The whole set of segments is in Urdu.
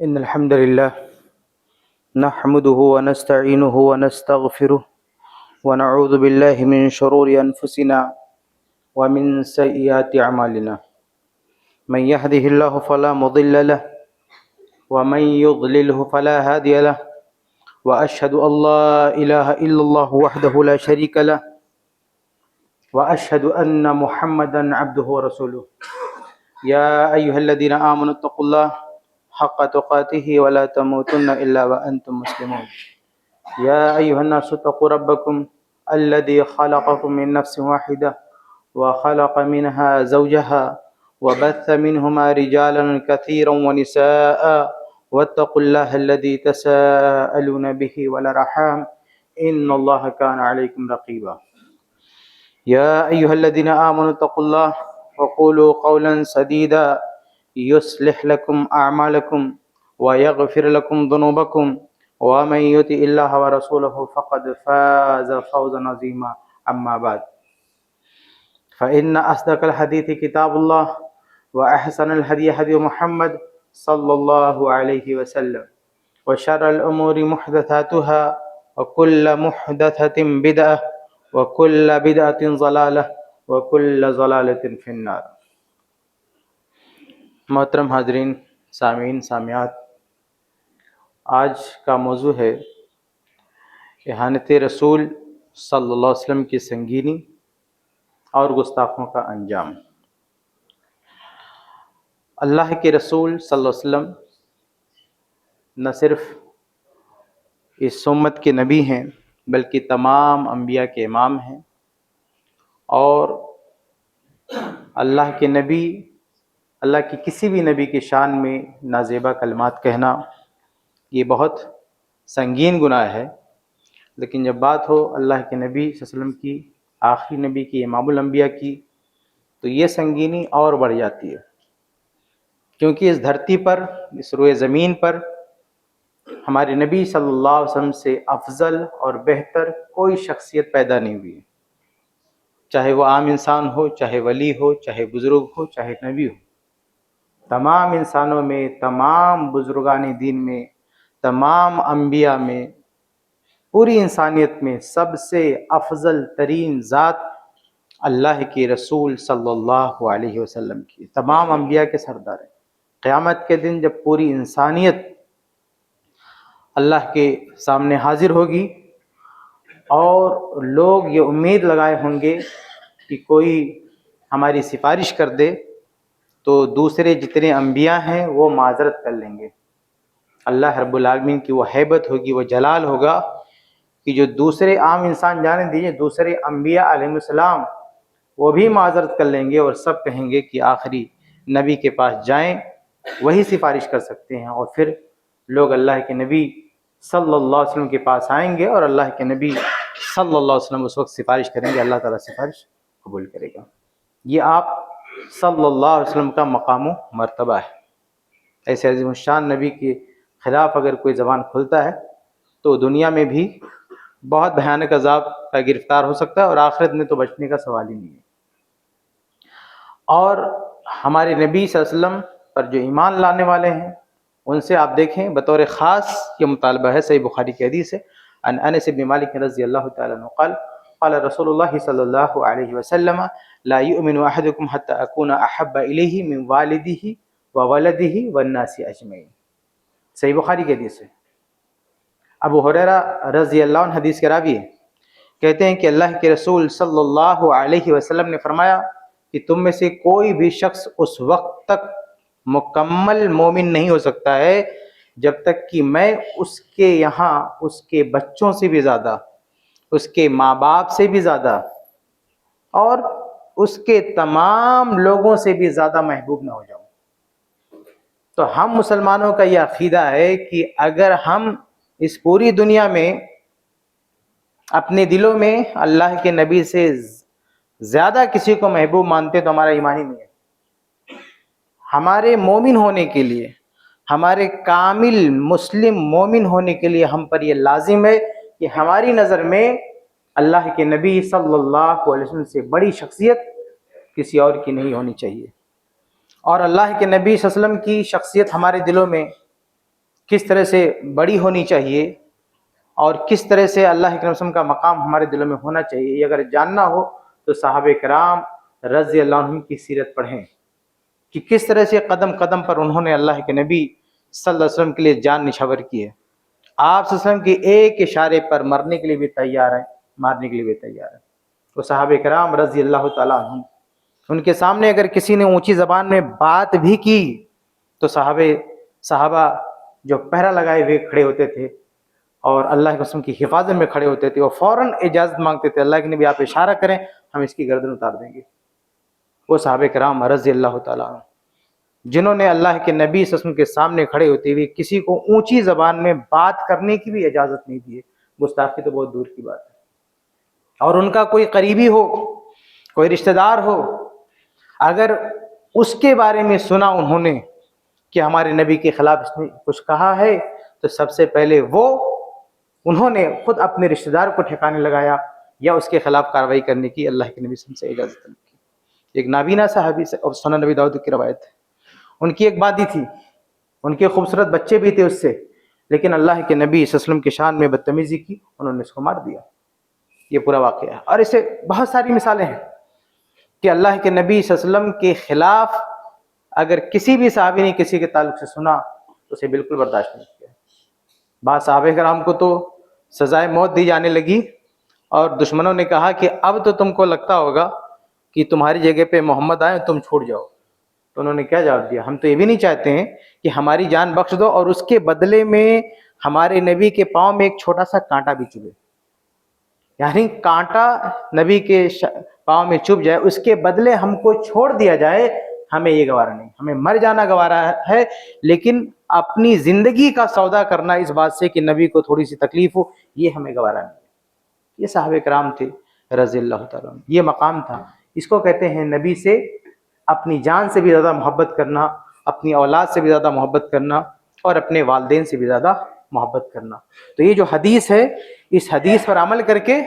إن الحمد لله نحمده ونستعينه ونستغفره ونعوذ بالله من شرور أنفسنا ومن سيئات أعمالنا. من يهده الله فلا مضل له ومن يضلله فلا هادي له وأشهد أن لا إله إلا الله وحده لا شريك له وأشهد أن محمدا عبده ورسوله. يا أيها الذين آمنوا اتقوا الله حق تقاته ولا تموتن إلا وأنتم مسلمون. يا أيها الناس اتقوا ربكم الذي خلقكم من نفس واحدة وخلق منها زوجها وبث منهما رجالا كثيرا ونساء واتقوا الله الذي تساءلون به والأرحام إن الله كان عليكم رقيبا. يا أيها الذين آمنوا اتقوا الله وقولوا قولا سديدا يصلح لكم أعمالكم ويغفر لكم ذنوبكم ومن يطع الله ورسوله فقد فاز فوزا عظيما. أما بعد فإن أصدق الحديث كتاب الله وأحسن الهدي هدي محمد صلى الله عليه وسلم وشر الأمور محدثاتها وكل محدثة بدعة وكل بدعة ضلالة وكل ضلالة في النار. محترم حاضرین، سامعین، سامعات، آج کا موضوع ہے اہانت رسول صلی اللہ علیہ وسلم کی سنگینی اور گستاخوں کا انجام. اللہ کے رسول صلی اللہ علیہ وسلم نہ صرف اس امت کے نبی ہیں بلکہ تمام انبیاء کے امام ہیں، اور اللہ کے نبی، اللہ کی کسی بھی نبی کی شان میں نازیبا کلمات کہنا یہ بہت سنگین گناہ ہے. لیکن جب بات ہو اللہ کے نبی صلی اللہ علیہ وسلم کی، آخری نبی کی، امام الانبیاء کی، تو یہ سنگینی اور بڑھ جاتی ہے، کیونکہ اس دھرتی پر، اس روئے زمین پر ہمارے نبی صلی اللہ علیہ وسلم سے افضل اور بہتر کوئی شخصیت پیدا نہیں ہوئی، چاہے وہ عام انسان ہو، چاہے ولی ہو، چاہے بزرگ ہو، چاہے نبی ہو. تمام انسانوں میں، تمام بزرگان دین میں، تمام انبیاء میں، پوری انسانیت میں سب سے افضل ترین ذات اللہ کے رسول صلی اللہ علیہ وسلم کی، تمام انبیاء کے سردار ہیں. قیامت کے دن جب پوری انسانیت اللہ کے سامنے حاضر ہوگی اور لوگ یہ امید لگائے ہوں گے کہ کوئی ہماری سفارش کر دے، تو دوسرے جتنے انبیاء ہیں وہ معذرت کر لیں گے. اللہ رب العالمین کی وہ ہیبت ہوگی، وہ جلال ہوگا کہ جو دوسرے عام انسان، جانے دیجیے دوسرے انبیاء علیہ السلام، وہ بھی معذرت کر لیں گے اور سب کہیں گے کہ آخری نبی کے پاس جائیں، وہی سفارش کر سکتے ہیں. اور پھر لوگ اللہ کے نبی صلی اللہ علیہ وسلم کے پاس آئیں گے اور اللہ کے نبی صلی اللہ علیہ وسلم اس وقت سفارش کریں گے، اللہ تعالیٰ سفارش قبول کرے گا. یہ آپ صلی اللہ علیہ وسلم کا مقام و مرتبہ ہے. ایسے عظیم الشان نبی کے خلاف اگر کوئی زبان کھلتا ہے تو دنیا میں بھی بہت بھیانک عذاب کا گرفتار ہو سکتا ہے، اور آخرت میں تو بچنے کا سوال ہی نہیں ہے. اور ہمارے نبی صلی اللہ علیہ وسلم پر جو ایمان لانے والے ہیں ان سے آپ دیکھیں بطور خاص یہ مطالبہ ہے. صحیح بخاری کی حدیث ہے، عن انس بن مالک رضی اللہ تعالی عنہ قال قال رسول اللہ صلی اللہ علیہ وسلم لا یؤمن احدکم حتی اکون احب الیہ من والدہ وولدہ والناس اجمعین. صحیح بخاری کی حدیث ہے. ابو ہریرہ رضی اللہ عنہ حدیث کے راوی ہیں، کہتے ہیں کہ اللہ کے رسول صلی اللہ علیہ وسلم نے فرمایا کہ تم میں سے کوئی بھی شخص اس وقت تک مکمل مومن نہیں ہو سکتا ہے جب تک کہ میں اس کے یہاں اس کے بچوں سے بھی زیادہ، اس کے ماں باپ سے بھی زیادہ اور اس کے تمام لوگوں سے بھی زیادہ محبوب نہ ہو جاؤں. تو ہم مسلمانوں کا یہ عقیدہ ہے کہ اگر ہم اس پوری دنیا میں اپنے دلوں میں اللہ کے نبی سے زیادہ کسی کو محبوب مانتے تو ہمارا ایمان ہی نہیں ہے. ہمارے مومن ہونے کے لیے، ہمارے کامل مسلم مومن ہونے کے لیے ہم پر یہ لازم ہے کہ ہماری نظر میں اللہ کے نبی صلی اللہ علیہ وسلم سے بڑی شخصیت کسی اور کی نہیں ہونی چاہیے. اور اللہ کے نبی صلی اللہ علیہ وسلم کی شخصیت ہمارے دلوں میں کس طرح سے بڑی ہونی چاہیے اور کس طرح سے اللہ کے رسول کا مقام ہمارے دلوں میں ہونا چاہیے، یہ اگر جاننا ہو تو صحابہ کرام رضی اللہ عنہم کی سیرت پڑھیں کہ کس طرح سے قدم قدم پر انہوں نے اللہ کے نبی صلی اللہ علیہ وسلم کے لیے جان نچھاور کی ہے۔ آپ صلی اللہ علیہ وسلم کی ایک اشارے پر مرنے کے لیے بھی تیار ہیں، مارنے کے لیے بھی تیار ہیں۔ تو صحابہ کرام رضی اللہ تعالیٰ عنہم، ان کے سامنے اگر کسی نے اونچی زبان میں بات بھی کی تو صحابہ جو پہرا لگائے ہوئے کھڑے ہوتے تھے اور اللہ کے رسول کی حفاظت میں کھڑے ہوتے تھے، وہ فوراً اجازت مانگتے تھے، اللہ کے نبی آپ اشارہ کریں ہم اس کی گردن اتار دیں گے۔ وہ صحابہ کرام رضی اللہ تعالیٰ عنہ جنہوں نے اللہ کے نبی صلی اللہ علیہ وسلم کے سامنے کھڑے ہوتے ہوئے کسی کو اونچی زبان میں بات کرنے کی بھی اجازت نہیں دی ہے، گستاخی تو بہت دور کی بات ہے۔ اور ان کا کوئی قریبی ہو، کوئی رشتہ دار ہو، اگر اس کے بارے میں سنا انہوں نے کہ ہمارے نبی کے خلاف اس نے کچھ کہا ہے، تو سب سے پہلے انہوں نے خود اپنے رشتہ دار کو ٹھکانے لگایا یا اس کے خلاف کارروائی کرنے کی اللہ کے نبی صلی اللہ علیہ وسلم سے اجازت طلب کی۔ ایک نابینا صحابی سے، اور سنن نبی داؤد کی روایت ہے، ان کی ایک وادی تھی، ان کے خوبصورت بچے بھی تھے اس سے، لیکن اللہ کے نبی صلی اللہ علیہ وسلم کی شان میں بدتمیزی کی، انہوں نے اس کو مار دیا۔ یہ پورا واقعہ ہے، اور اسے بہت ساری مثالیں ہیں کہ اللہ کے نبی صلی اللہ علیہ وسلم کے خلاف اگر کسی بھی صحابی نے کسی کے تعلق سے سنا تو اسے بالکل برداشت نہیں کیا۔ بعض صحابہ کرام کو تو سزائے موت دی جانے لگی، اور دشمنوں نے کہا کہ اب تو تم کو لگتا ہوگا کہ تمہاری جگہ پہ محمد آئے، تم چھوٹ جاؤ۔ تو انہوں نے کیا جواب دیا؟ ہم تو یہ بھی نہیں چاہتے ہیں کہ ہماری جان بخش دو اور اس کے بدلے میں ہمارے نبی کے پاؤں میں ایک چھوٹا سا کانٹا بھی چبھے، یعنی کانٹا نبی کے پاؤں میں چبھ جائے، اس کے بدلے ہم کو چھوڑ دیا جائے، ہمیں یہ گوارا نہیں، ہمیں مر جانا گوارا ہے، لیکن اپنی زندگی کا سودا کرنا اس بات سے کہ نبی کو تھوڑی سی تکلیف ہو، یہ ہمیں گوارا نہیں۔ یہ صحابہ کرام تھے رضی اللہ تعالیٰ عنہ، یہ مقام تھا۔ اس کو کہتے ہیں نبی سے اپنی جان سے بھی زیادہ محبت کرنا، اپنی اولاد سے بھی زیادہ محبت کرنا، اور اپنے والدین سے بھی زیادہ محبت کرنا۔ تو یہ جو حدیث ہے، اس حدیث پر عمل کر کے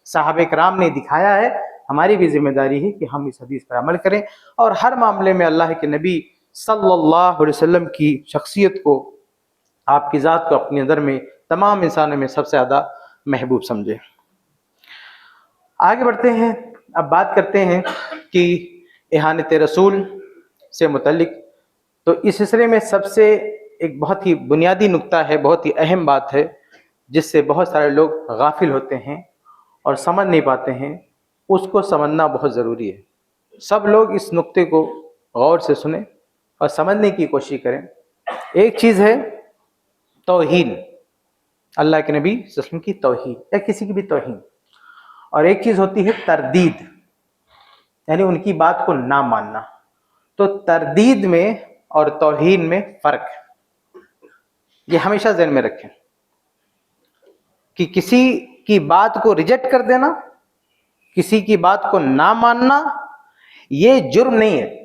صحابہ کرام نے دکھایا ہے، ہماری بھی ذمہ داری ہے کہ ہم اس حدیث پر عمل کریں، اور ہر معاملے میں اللہ کے نبی صلی اللہ علیہ وسلم کی شخصیت کو، آپ کی ذات کو اپنی نظر میں تمام انسانوں میں سب سے زیادہ محبوب سمجھے۔ آگے بڑھتے ہیں، اب بات کرتے ہیں کہ اہانت رسول سے متعلق۔ تو اس سلسلے میں سب سے ایک بہت ہی بنیادی نقطہ ہے، بہت ہی اہم بات ہے، جس سے بہت سارے لوگ غافل ہوتے ہیں اور سمجھ نہیں پاتے ہیں، اس کو سمجھنا بہت ضروری ہے۔ سب لوگ اس نقطے کو غور سے سنیں اور سمجھنے کی کوشش کریں۔ ایک چیز ہے توہین، اللہ کے نبی صلی اللہ علیہ وسلم کی توہین یا کسی کی بھی توہین، اور ایک چیز ہوتی ہے تردید، یعنی ان کی بات کو نہ ماننا۔ تو تردید میں اور توہین میں فرق ہے، یہ ہمیشہ ذہن میں رکھیں کہ کسی کی بات کو ریجیکٹ کر دینا، کسی کی بات کو نہ ماننا، یہ جرم نہیں ہے۔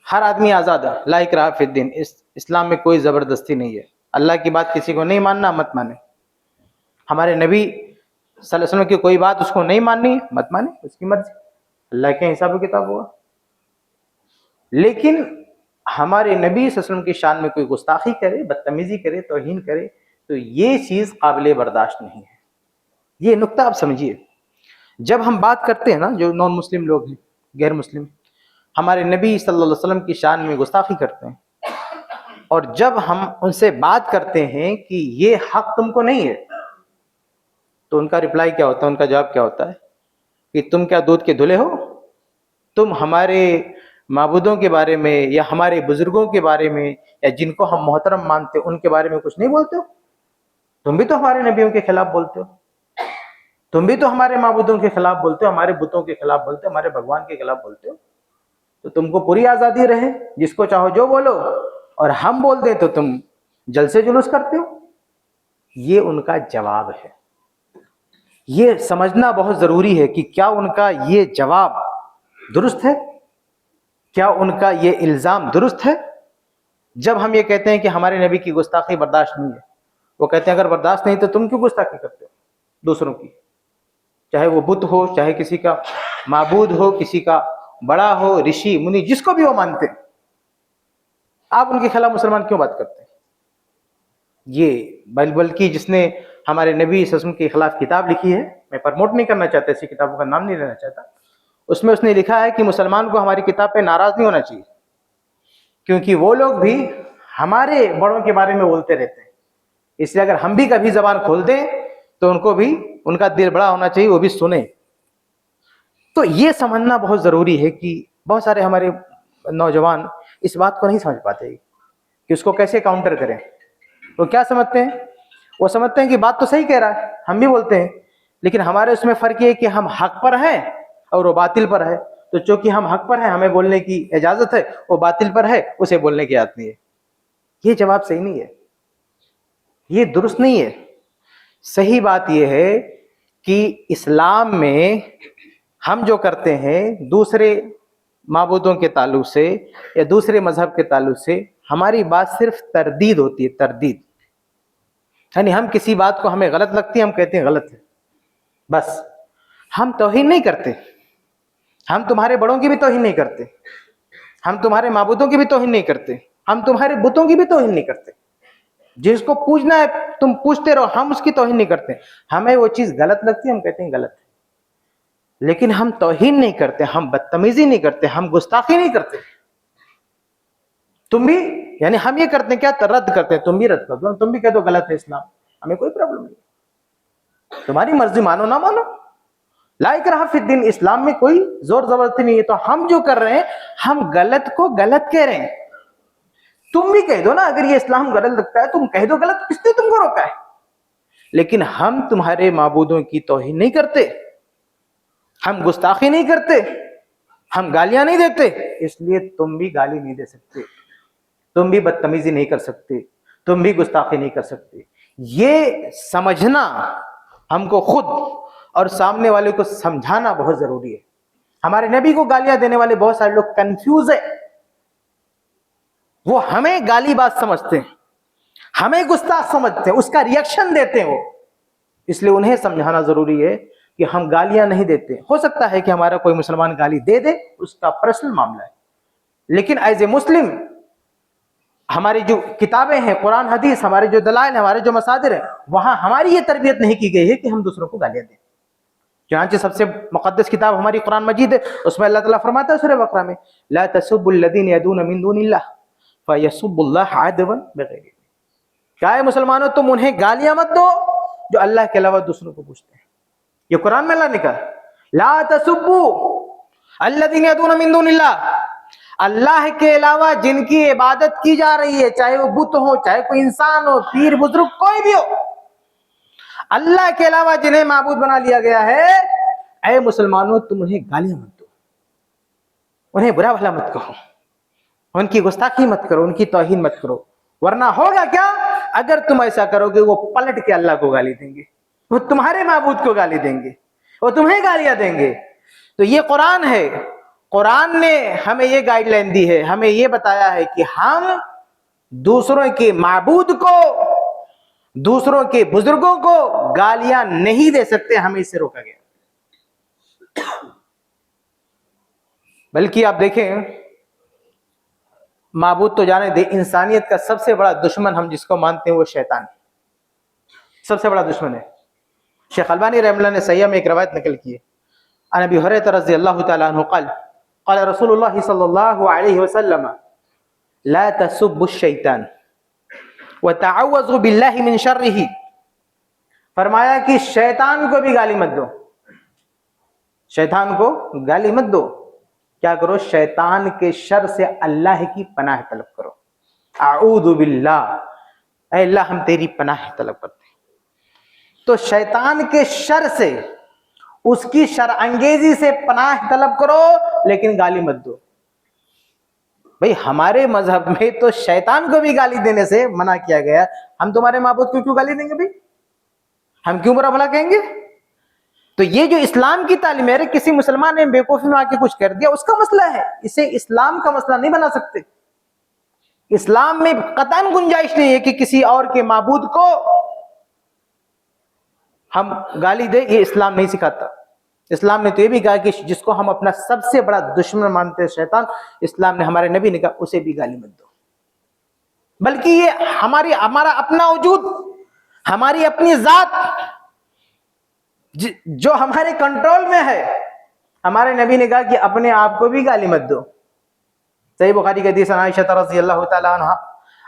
ہر آدمی آزاد ہے، لا اکراہ فی الدین، اسلام میں کوئی زبردستی نہیں ہے۔ اللہ کی بات کسی کو نہیں ماننا، مت مانے۔ ہمارے نبی صلی اللہ علیہ وسلم کی کوئی بات اس کو نہیں ماننی، مت مانے، اس کی مرضی، اللہ کے حساب و کتاب ہوگا۔ لیکن ہمارے نبی صلی اللہ علیہ وسلم کی شان میں کوئی گستاخی کرے، بدتمیزی کرے، توہین کرے، تو یہ چیز قابل برداشت نہیں ہے۔ یہ نقطہ آپ سمجھیے۔ جب ہم بات کرتے ہیں نا، جو نان مسلم لوگ ہیں، غیر مسلم، ہمارے نبی صلی اللہ علیہ وسلم کی شان میں گستاخی کرتے ہیں، اور جب ہم ان سے بات کرتے ہیں کہ یہ حق تم کو نہیں ہے، تو ان کا رپلائی کیا ہوتا ہے، ان کا جواب کیا ہوتا ہے کہ تم کیا دودھ کے دھلے ہو؟ تم ہمارے معبودوں کے بارے میں یا ہمارے بزرگوں کے بارے میں یا جن کو ہم محترم مانتے ان کے بارے میں کچھ نہیں بولتے ہو؟ تم بھی تو ہمارے نبیوں کے خلاف بولتے ہو، تم بھی تو ہمارے معبودوں کے خلاف بولتے ہو، ہمارے بتوں کے خلاف بولتے ہو، ہمارے بھگوان کے خلاف بولتے ہو۔ تو تم کو پوری آزادی رہے، جس کو چاہو جو بولو، اور ہم بول دیں تو تم جلسے جلوس کرتے ہو۔ یہ ان کا جواب ہے۔ یہ سمجھنا بہت ضروری ہے کہ کیا ان کا یہ جواب درست ہے، کیا ان کا یہ الزام درست ہے۔ جب ہم یہ کہتے ہیں کہ ہمارے نبی کی گستاخی برداشت نہیں ہے، وہ کہتے ہیں اگر برداشت نہیں تو تم کیوں گستاخی کرتے ہو دوسروں کی، چاہے وہ بت ہو، چاہے کسی کا معبود ہو، کسی کا بڑا ہو، رشی منی، جس کو بھی وہ مانتے ہیں۔ آپ ان کے خلاف مسلمان کیوں بات کرتے ہیں؟ یہ بلکہ جس نے ہمارے نبی صلی اللہ علیہ وسلم کے خلاف کتاب لکھی ہے، میں پرموٹ نہیں کرنا چاہتا، ایسی کتابوں کا نام نہیں لینا چاہتا، اس میں اس نے لکھا ہے کہ مسلمان کو ہماری کتاب پہ ناراض نہیں ہونا چاہیے، کیونکہ وہ لوگ بھی ہمارے بڑوں کے بارے میں بولتے رہتے ہیں، اس لیے اگر ہم بھی کبھی زبان کھول دیں تو ان کو بھی ان کا دل بڑا ہونا چاہیے، وہ بھی سنیں۔ تو یہ سمجھنا بہت ضروری ہے کہ بہت سارے ہمارے نوجوان اس بات کو نہیں سمجھ پاتے کہ اس کو کیسے کاؤنٹر کریں۔ وہ کیا سمجھتے ہیں؟ وہ سمجھتے ہیں کہ بات تو صحیح کہہ رہا ہے، ہم بھی بولتے ہیں، لیکن ہمارے اس میں فرق یہ ہے کہ ہم حق پر ہیں اور وہ باطل پر ہے، تو چونکہ ہم حق پر ہیں ہمیں بولنے کی اجازت ہے، وہ باطل پر ہے اسے بولنے کی اجازت نہیں ہے۔ یہ جواب صحیح نہیں ہے، یہ درست نہیں ہے۔ صحیح بات یہ ہے کہ اسلام میں ہم جو کرتے ہیں دوسرے معبودوں کے تعلق سے یا دوسرے مذہب کے تعلق سے، ہماری بات صرف تردید ہوتی ہے، تردید، یعنی ہم کسی بات کو ہمیں غلط لگتی ہے ہم کہتے ہیں غلط ہے، بس ہم توہین نہیں کرتے، ہم تمہارے بڑوں کی بھی توہین نہیں کرتے، ہم تمہارے معبودوں کی بھی توہین نہیں کرتے، ہم تمہارے بتوں کی بھی توہین نہیں کرتے، جس کو پوجنا ہے تم پوجتے رہو، ہم اس کی توہین نہیں کرتے، ہمیں وہ چیز غلط لگتی ہے ہم کہتے ہیں غلط ہے، لیکن ہم توہین نہیں کرتے، ہم بدتمیزی نہیں کرتے، ہم گستاخی نہیں کرتے۔ تم بھی، یعنی ہم یہ کرتے ہیں کیا؟ رد کرتے ہیں، تم بھی رد کر دو، تم بھی کہہ دو غلط ہے اسلام، ہمیں کوئی پرابلم نہیں، تمہاری مرضی، مانو نہ مانو، لا اکراہ فی الدین، اسلام میں کوئی زور زبردستی نہیں ہے۔ تو ہم جو کر رہے ہیں ہم غلط کو غلط کہہ رہے ہیں، تم بھی کہہ دو نا، اگر یہ اسلام غلط لگتا ہے تم کہہ دو غلط، کس نے تم کو روکا ہے؟ لیکن ہم تمہارے معبودوں کی توہین نہیں کرتے، ہم گستاخی نہیں کرتے، ہم گالیاں نہیں دیتے، اس لیے تم بھی گالی نہیں دے سکتے، تم بھی بدتمیزی نہیں کر سکتے، تم بھی گستاخی نہیں کر سکتے۔ یہ سمجھنا ہم کو خود اور سامنے والے کو سمجھانا بہت ضروری ہے۔ ہمارے نبی کو گالیاں دینے والے بہت سارے لوگ کنفیوز ہیں، وہ ہمیں گالی بات سمجھتے ہیں، ہمیں گستاخ سمجھتے ہیں، اس کا ریئیکشن دیتے ہیں وہ، اس لیے انہیں سمجھانا ضروری ہے کہ ہم گالیاں نہیں دیتے۔ ہو سکتا ہے کہ ہمارا کوئی مسلمان گالی دے دے، اس کا پرسنل معاملہ ہے، لیکن ایز اے مسلم ہماری جو کتابیں ہیں، قرآن حدیث، ہمارے جو دلائل ہیں، ہمارے جو مصادر ہیں، وہاں ہماری یہ تربیت نہیں کی گئی ہے کہ ہم دوسروں کو گالیاں دیں۔ چنانچہ سب سے مقدس کتاب ہماری قرآن مجید ہے، اس میں اللہ تعالیٰ فرماتا ہے سورہ بقرہ میں، لا تسبوا الذین یدعون من دون اللہ فیسبوا اللہ عدوا بغیر علم۔ کیا ہے مسلمانوں، تم انہیں گالیاں مت دو جو اللہ کے علاوہ دوسروں کو پوچھتے ہیں۔ یہ قرآن میں اللہ نے کہا، لا تسبوا الذین یدعون من دون اللہ، اللہ کے علاوہ جن کی عبادت کی جا رہی ہے، چاہے وہ بت ہو، چاہے کوئی انسان ہو، پیر بزرگ کوئی بھی ہو، اللہ کے علاوہ جنہیں معبود بنا لیا گیا ہے، اے مسلمانوں تم انہیں گالیاں مت دو، انہیں برا بھلا مت کہو، ان کی گستاخی مت کرو، ان کی توہین مت کرو، ورنہ ہوگا کیا؟ اگر تم ایسا کرو گے وہ پلٹ کے اللہ کو گالی دیں گے، وہ تمہارے معبود کو گالی دیں گے، وہ تمہیں گالیاں دیں گے۔ تو یہ قرآن ہے، قرآن نے ہمیں یہ گائیڈ لائن دی ہے، ہمیں یہ بتایا ہے کہ ہم دوسروں کے معبود کو، دوسروں کے بزرگوں کو گالیاں نہیں دے سکتے، ہمیں اس سے روکا گیا۔ بلکہ آپ دیکھیں، معبود تو جانے دے، انسانیت کا سب سے بڑا دشمن ہم جس کو مانتے ہیں وہ شیطان، سب سے بڑا دشمن ہے۔ شیخ البانی رحمہ اللہ نے صحیح میں ایک روایت نقل کی ہے، عن ابی ہریرہ رضی اللہ تعالی عنہ قال قال رسول اللہ صلی اللہ علیہ وسلم لا تسبوا الشیطان وتعوذوا باللہ من شرہ، فرمایا کہ شیطان کو بھی گالی مت دو، شیطان کو گالی مت دو، کیا کرو؟ شیطان کے شر سے اللہ کی پناہ طلب کرو، اعوذ باللہ، اے اللہ ہم تیری پناہ طلب کرتے ہیں۔ تو شیطان کے شر سے، اس کی شر انگیزی سے پناہ طلب کرو، لیکن گالی مت دو۔ بھئی ہمارے مذہب میں تو شیطان کو بھی گالی دینے سے منع کیا گیا، ہم تمہارے معبود کو کیوں گالی دیں گے بھئی؟ ہم کیوں برا بھلا کہیں گے؟ تو یہ جو اسلام کی تعلیم ہے، کسی مسلمان نے بیوقوفی میں آ کے کچھ کر دیا اس کا مسئلہ ہے، اسے اسلام کا مسئلہ نہیں بنا سکتے۔ اسلام میں قطعاً گنجائش نہیں ہے کہ کسی اور کے معبود کو ہم گالی دیں، یہ اسلام نہیں سکھاتا۔ اسلام نے تو یہ بھی کہا کہ جس کو ہم اپنا سب سے بڑا دشمن مانتے ہیں شیطان، اسلام نے، ہمارے نبی نے کہا اسے بھی گالی مت دو۔ بلکہ یہ ہمارا اپنا وجود، ہماری اپنی ذات جو ہمارے کنٹرول میں ہے. ہمارے نبی نے کہا کہ اپنے آپ کو بھی گالی مت دو. صحیح بخاری کی حدیث عائشہ رضی اللہ تعالی عنہا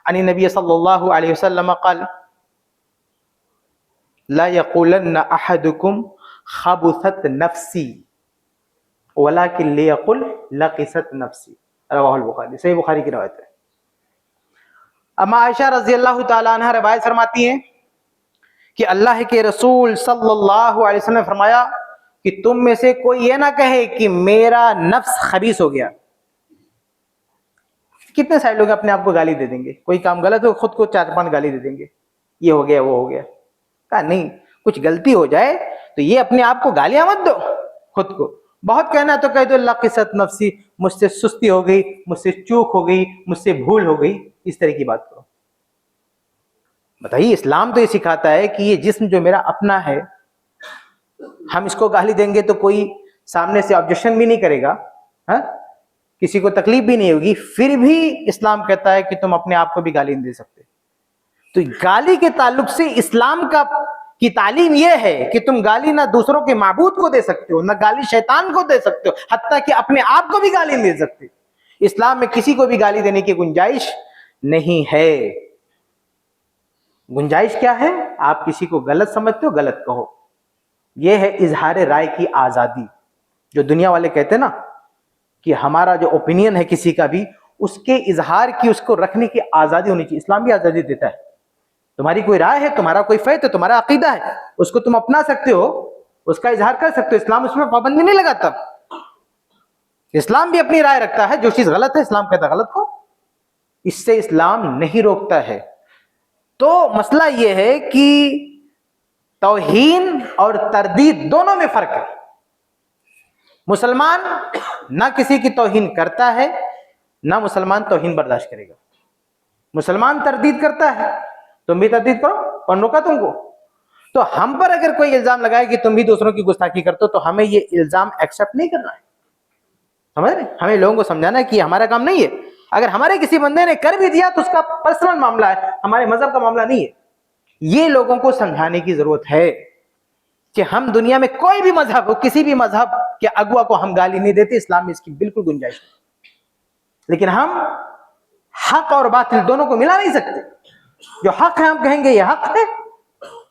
عن النبی صلی اللہ علیہ وسلم قال لا يقولن احدكم خبثت نفسی ولكن ليقل لقست نفسی، رواہ البخاری. صحیح بخاری کی روایت ہے. اما عائشہ رضی اللہ تعالی عنہ روایت فرماتی ہیں کہ اللہ کے رسول صلی اللہ علیہ وسلم نے فرمایا کہ تم میں سے کوئی یہ نہ کہے کہ میرا نفس خبیث ہو گیا. کتنے سارے لوگ اپنے آپ کو گالی دے دیں گے، کوئی کام غلط ہو خود کو 4-5 گالی دے دیں گے، یہ ہو گیا وہ ہو گیا. کہا نہیں، کچھ غلطی ہو جائے تو یہ اپنے آپ کو گالیاں مت دو. خود کو بہت کہنا تو کہہ دو لقست نفسی، مجھ سے سستی ہو گئی، مجھ سے چوک ہو گئی، مجھ سے بھول ہو گئی، اس طرح کی بات کرو. بتائیے اسلام تو یہ سکھاتا ہے کہ یہ جسم جو میرا اپنا ہے، ہم اس کو گالی دیں گے تو کوئی سامنے سے آبجیکشن بھی نہیں کرے گا، کسی کو تکلیف بھی نہیں ہوگی، پھر بھی اسلام کہتا ہے کہ تم اپنے آپ کو بھی گالی نہیں دے سکتے. تو گالی کے تعلق سے اسلام کی تعلیم یہ ہے کہ تم گالی نہ دوسروں کے معبود کو دے سکتے ہو، نہ گالی شیطان کو دے سکتے ہو، حتیٰ کہ اپنے آپ کو بھی گالی نہیں دے سکتے. اسلام میں کسی کو بھی گالی دینے کی گنجائش نہیں ہے. گنجائش کیا ہے؟ آپ کسی کو غلط سمجھتے ہو غلط کہو. یہ ہے اظہار رائے کی آزادی. جو دنیا والے کہتے ہیں نا کہ ہمارا جو اوپینین ہے کسی کا بھی، اس کے اظہار کی، اس کو رکھنے کی آزادی ہونی چاہیے. اسلام بھی آزادی دیتا ہے. تمہاری کوئی رائے ہے، تمہارا کوئی فیت ہے، تمہارا عقیدہ ہے، اس کو تم اپنا سکتے ہو، اس کا اظہار کر سکتے ہو. اسلام اس میں پابندی نہیں لگاتا. اسلام بھی اپنی رائے رکھتا ہے. جو چیز غلط ہے اسلام کہتا ہے غلط کو، اس سے اسلام نہیں روکتا ہے. تو مسئلہ یہ ہے کہ توہین اور تردید دونوں میں فرق ہے. مسلمان نہ کسی کی توہین کرتا ہے، نہ مسلمان توہین برداشت کرے گا. مسلمان تردید کرتا ہے، تم بھی تردید کرو، کون روکا تم کو؟ تو ہم پر اگر کوئی الزام لگائے کہ تم بھی دوسروں کی گستاخی کرتے ہو تو ہمیں یہ الزام ایکسپٹ نہیں کرنا ہے. سمجھ رہے؟ ہمیں لوگوں کو سمجھانا ہے کہ یہ ہمارا کام نہیں ہے. اگر ہمارے کسی بندے نے کر بھی دیا تو اس کا پرسنل معاملہ ہے، ہمارے مذہب کا معاملہ نہیں ہے. یہ لوگوں کو سمجھانے کی ضرورت ہے کہ ہم دنیا میں کوئی بھی مذہب ہو، کسی بھی مذہب کے اغوا کو ہم گالی نہیں دیتے. اسلام میں اس کی بالکل گنجائش نہیں. لیکن ہم حق اور باطل دونوں کو ملا نہیں سکتے. جو حق ہے ہم کہیں گے یہ حق ہے،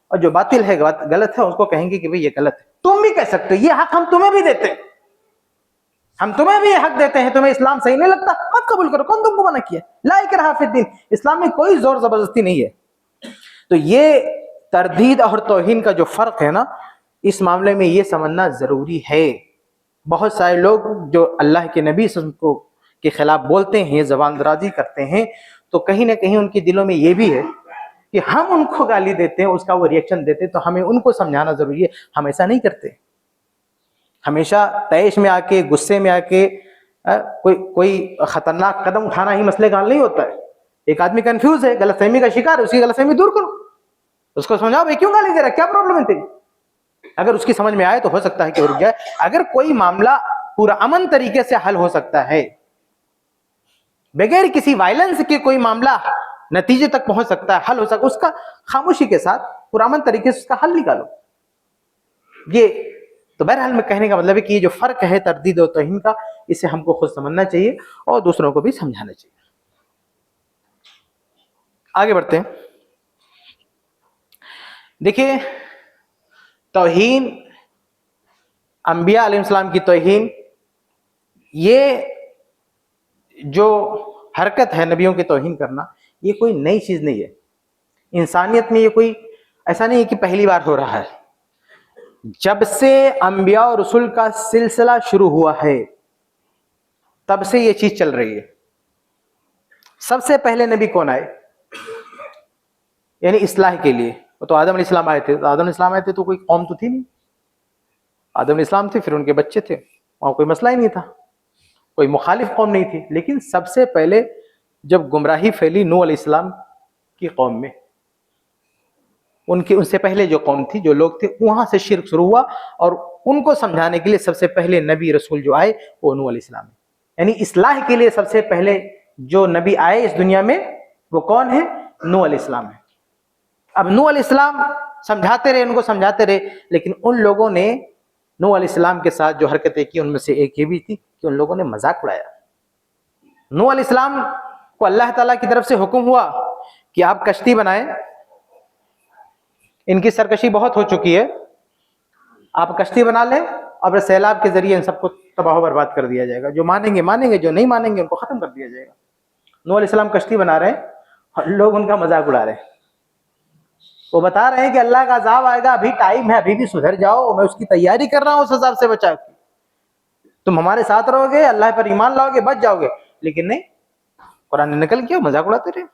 اور جو باطل ہے غلط ہے اس کو کہیں گے کہ بھئی یہ غلط ہے. تم بھی کہہ سکتے ہو یہ حق ہم تمہیں بھی دیتے ہیں، ہم تمہیں بھی یہ حق دیتے ہیں. تمہیں اسلام صحیح نہیں لگتا مت قبول کرو، کون تم کو منع کیا؟ لا اکراہ فی الدین. اسلام میں کوئی زور زبردستی نہیں ہے. تو یہ تردید اور توہین کا جو فرق ہے نا، اس معاملے میں یہ سمجھنا ضروری ہے. بہت سارے لوگ جو اللہ کے نبی صلی اللہ علیہ وسلم کے خلاف بولتے ہیں، زبان درازی کرتے ہیں، تو کہیں نہ کہیں ان کے دلوں میں یہ بھی ہے کہ ہم ان کو گالی دیتے ہیں، اس کا وہ ریئیکشن دیتے ہیں، تو ہمیں ان کو سمجھانا ضروری ہے. ہم ایسا نہیں کرتے. ہمیشہ تیش میں آ کے، غصے میں آ کے کوئی خطرناک قدم اٹھانا ہی مسئلے کا حل نہیں ہوتا ہے. ایک آدمی کنفیوز ہے، غلط فہمی کا شکار ہے، اس کی غلط فہمی دور کرو، اس کو سمجھاؤ بھائی کیوں گالی دے رہا ہے، کیا پرابلم ہے تیری. اگر اس کی سمجھ میں آئے تو ہو سکتا ہے کہ رک جائے. اگر کوئی معاملہ پورا امن طریقے سے حل ہو سکتا ہے، بغیر کسی وائلنس کے کوئی معاملہ نتیجے تک پہنچ سکتا ہے، حل ہو سکتا ہے، اس کا خاموشی کے ساتھ پرامن طریقے سے اس کا حل نکالو. یہ تو بہرحال میں کہنے کا مطلب ہے کہ یہ جو فرق ہے تردید و توہین کا، اسے ہم کو خود سمجھنا چاہیے اور دوسروں کو بھی سمجھانا چاہیے. آگے بڑھتے ہیں. دیکھیے توہین، انبیاء علیہ السلام کی توہین، یہ جو حرکت ہے نبیوں کی توہین کرنا، یہ کوئی نئی چیز نہیں ہے. انسانیت میں یہ کوئی ایسا نہیں ہے کہ پہلی بار ہو رہا ہے. جب سے انبیاء اور رسول کا سلسلہ شروع ہوا ہے تب سے یہ چیز چل رہی ہے. سب سے پہلے نبی کون آئے؟ یعنی اصلاح کے لیے وہ تو آدم علیہ السلام آئے تھے. آدم علیہ السلام آئے تھے تو کوئی قوم تو تھی نہیں. آدم علیہ السلام تھے، پھر ان کے بچے تھے، وہاں کوئی مسئلہ ہی نہیں تھا، کوئی مخالف قوم نہیں تھی. لیکن سب سے پہلے جب گمراہی پھیلی نوح علیہ السلام کی قوم میں، ان سے پہلے جو قوم تھی، جو لوگ تھے، وہاں سے شرک شروع ہوا. اور ان کو سمجھانے کے لیے سب سے پہلے نبی رسول جو آئے وہ نوح علیہ السلام ہے. یعنی اصلاح کے لیے سب سے پہلے جو نبی آئے اس دنیا میں وہ کون ہے؟ نوح علیہ السلام ہے. اب نوح علیہ السلام سمجھاتے رہے، ان کو سمجھاتے رہے، لیکن ان لوگوں نے نوح علیہ السلام کے ساتھ جو حرکتیں کی ان میں سے ایک یہ بھی تھی کہ ان لوگوں نے مذاق اڑایا. نوح علیہ السلام کو اللہ تعالیٰ کی طرف سے حکم ہوا کہ آپ کشتی بنائیں، ان کی سرکشی بہت ہو چکی ہے، آپ کشتی بنا لیں اور سیلاب کے ذریعے ان سب کو تباہ و برباد کر دیا جائے گا. جو مانیں گے مانیں گے، جو نہیں مانیں گے ان کو ختم کر دیا جائے گا. نوح علیہ السلام کشتی بنا رہے ہیں اور لوگ ان کا مذاق اڑا رہے ہیں. وہ بتا رہے ہیں کہ اللہ کا عذاب آئے گا، ابھی ٹائم ہے، ابھی بھی سدھر جاؤ، میں اس کی تیاری کر رہا ہوں اس حساب سے بچا کے. تم ہمارے ساتھ رہو گے، اللہ پر ایمان لاؤ گے، بچ جاؤ گے. لیکن نہیں، قرآن نے نقل کیا، مذاق اڑاتے رہے.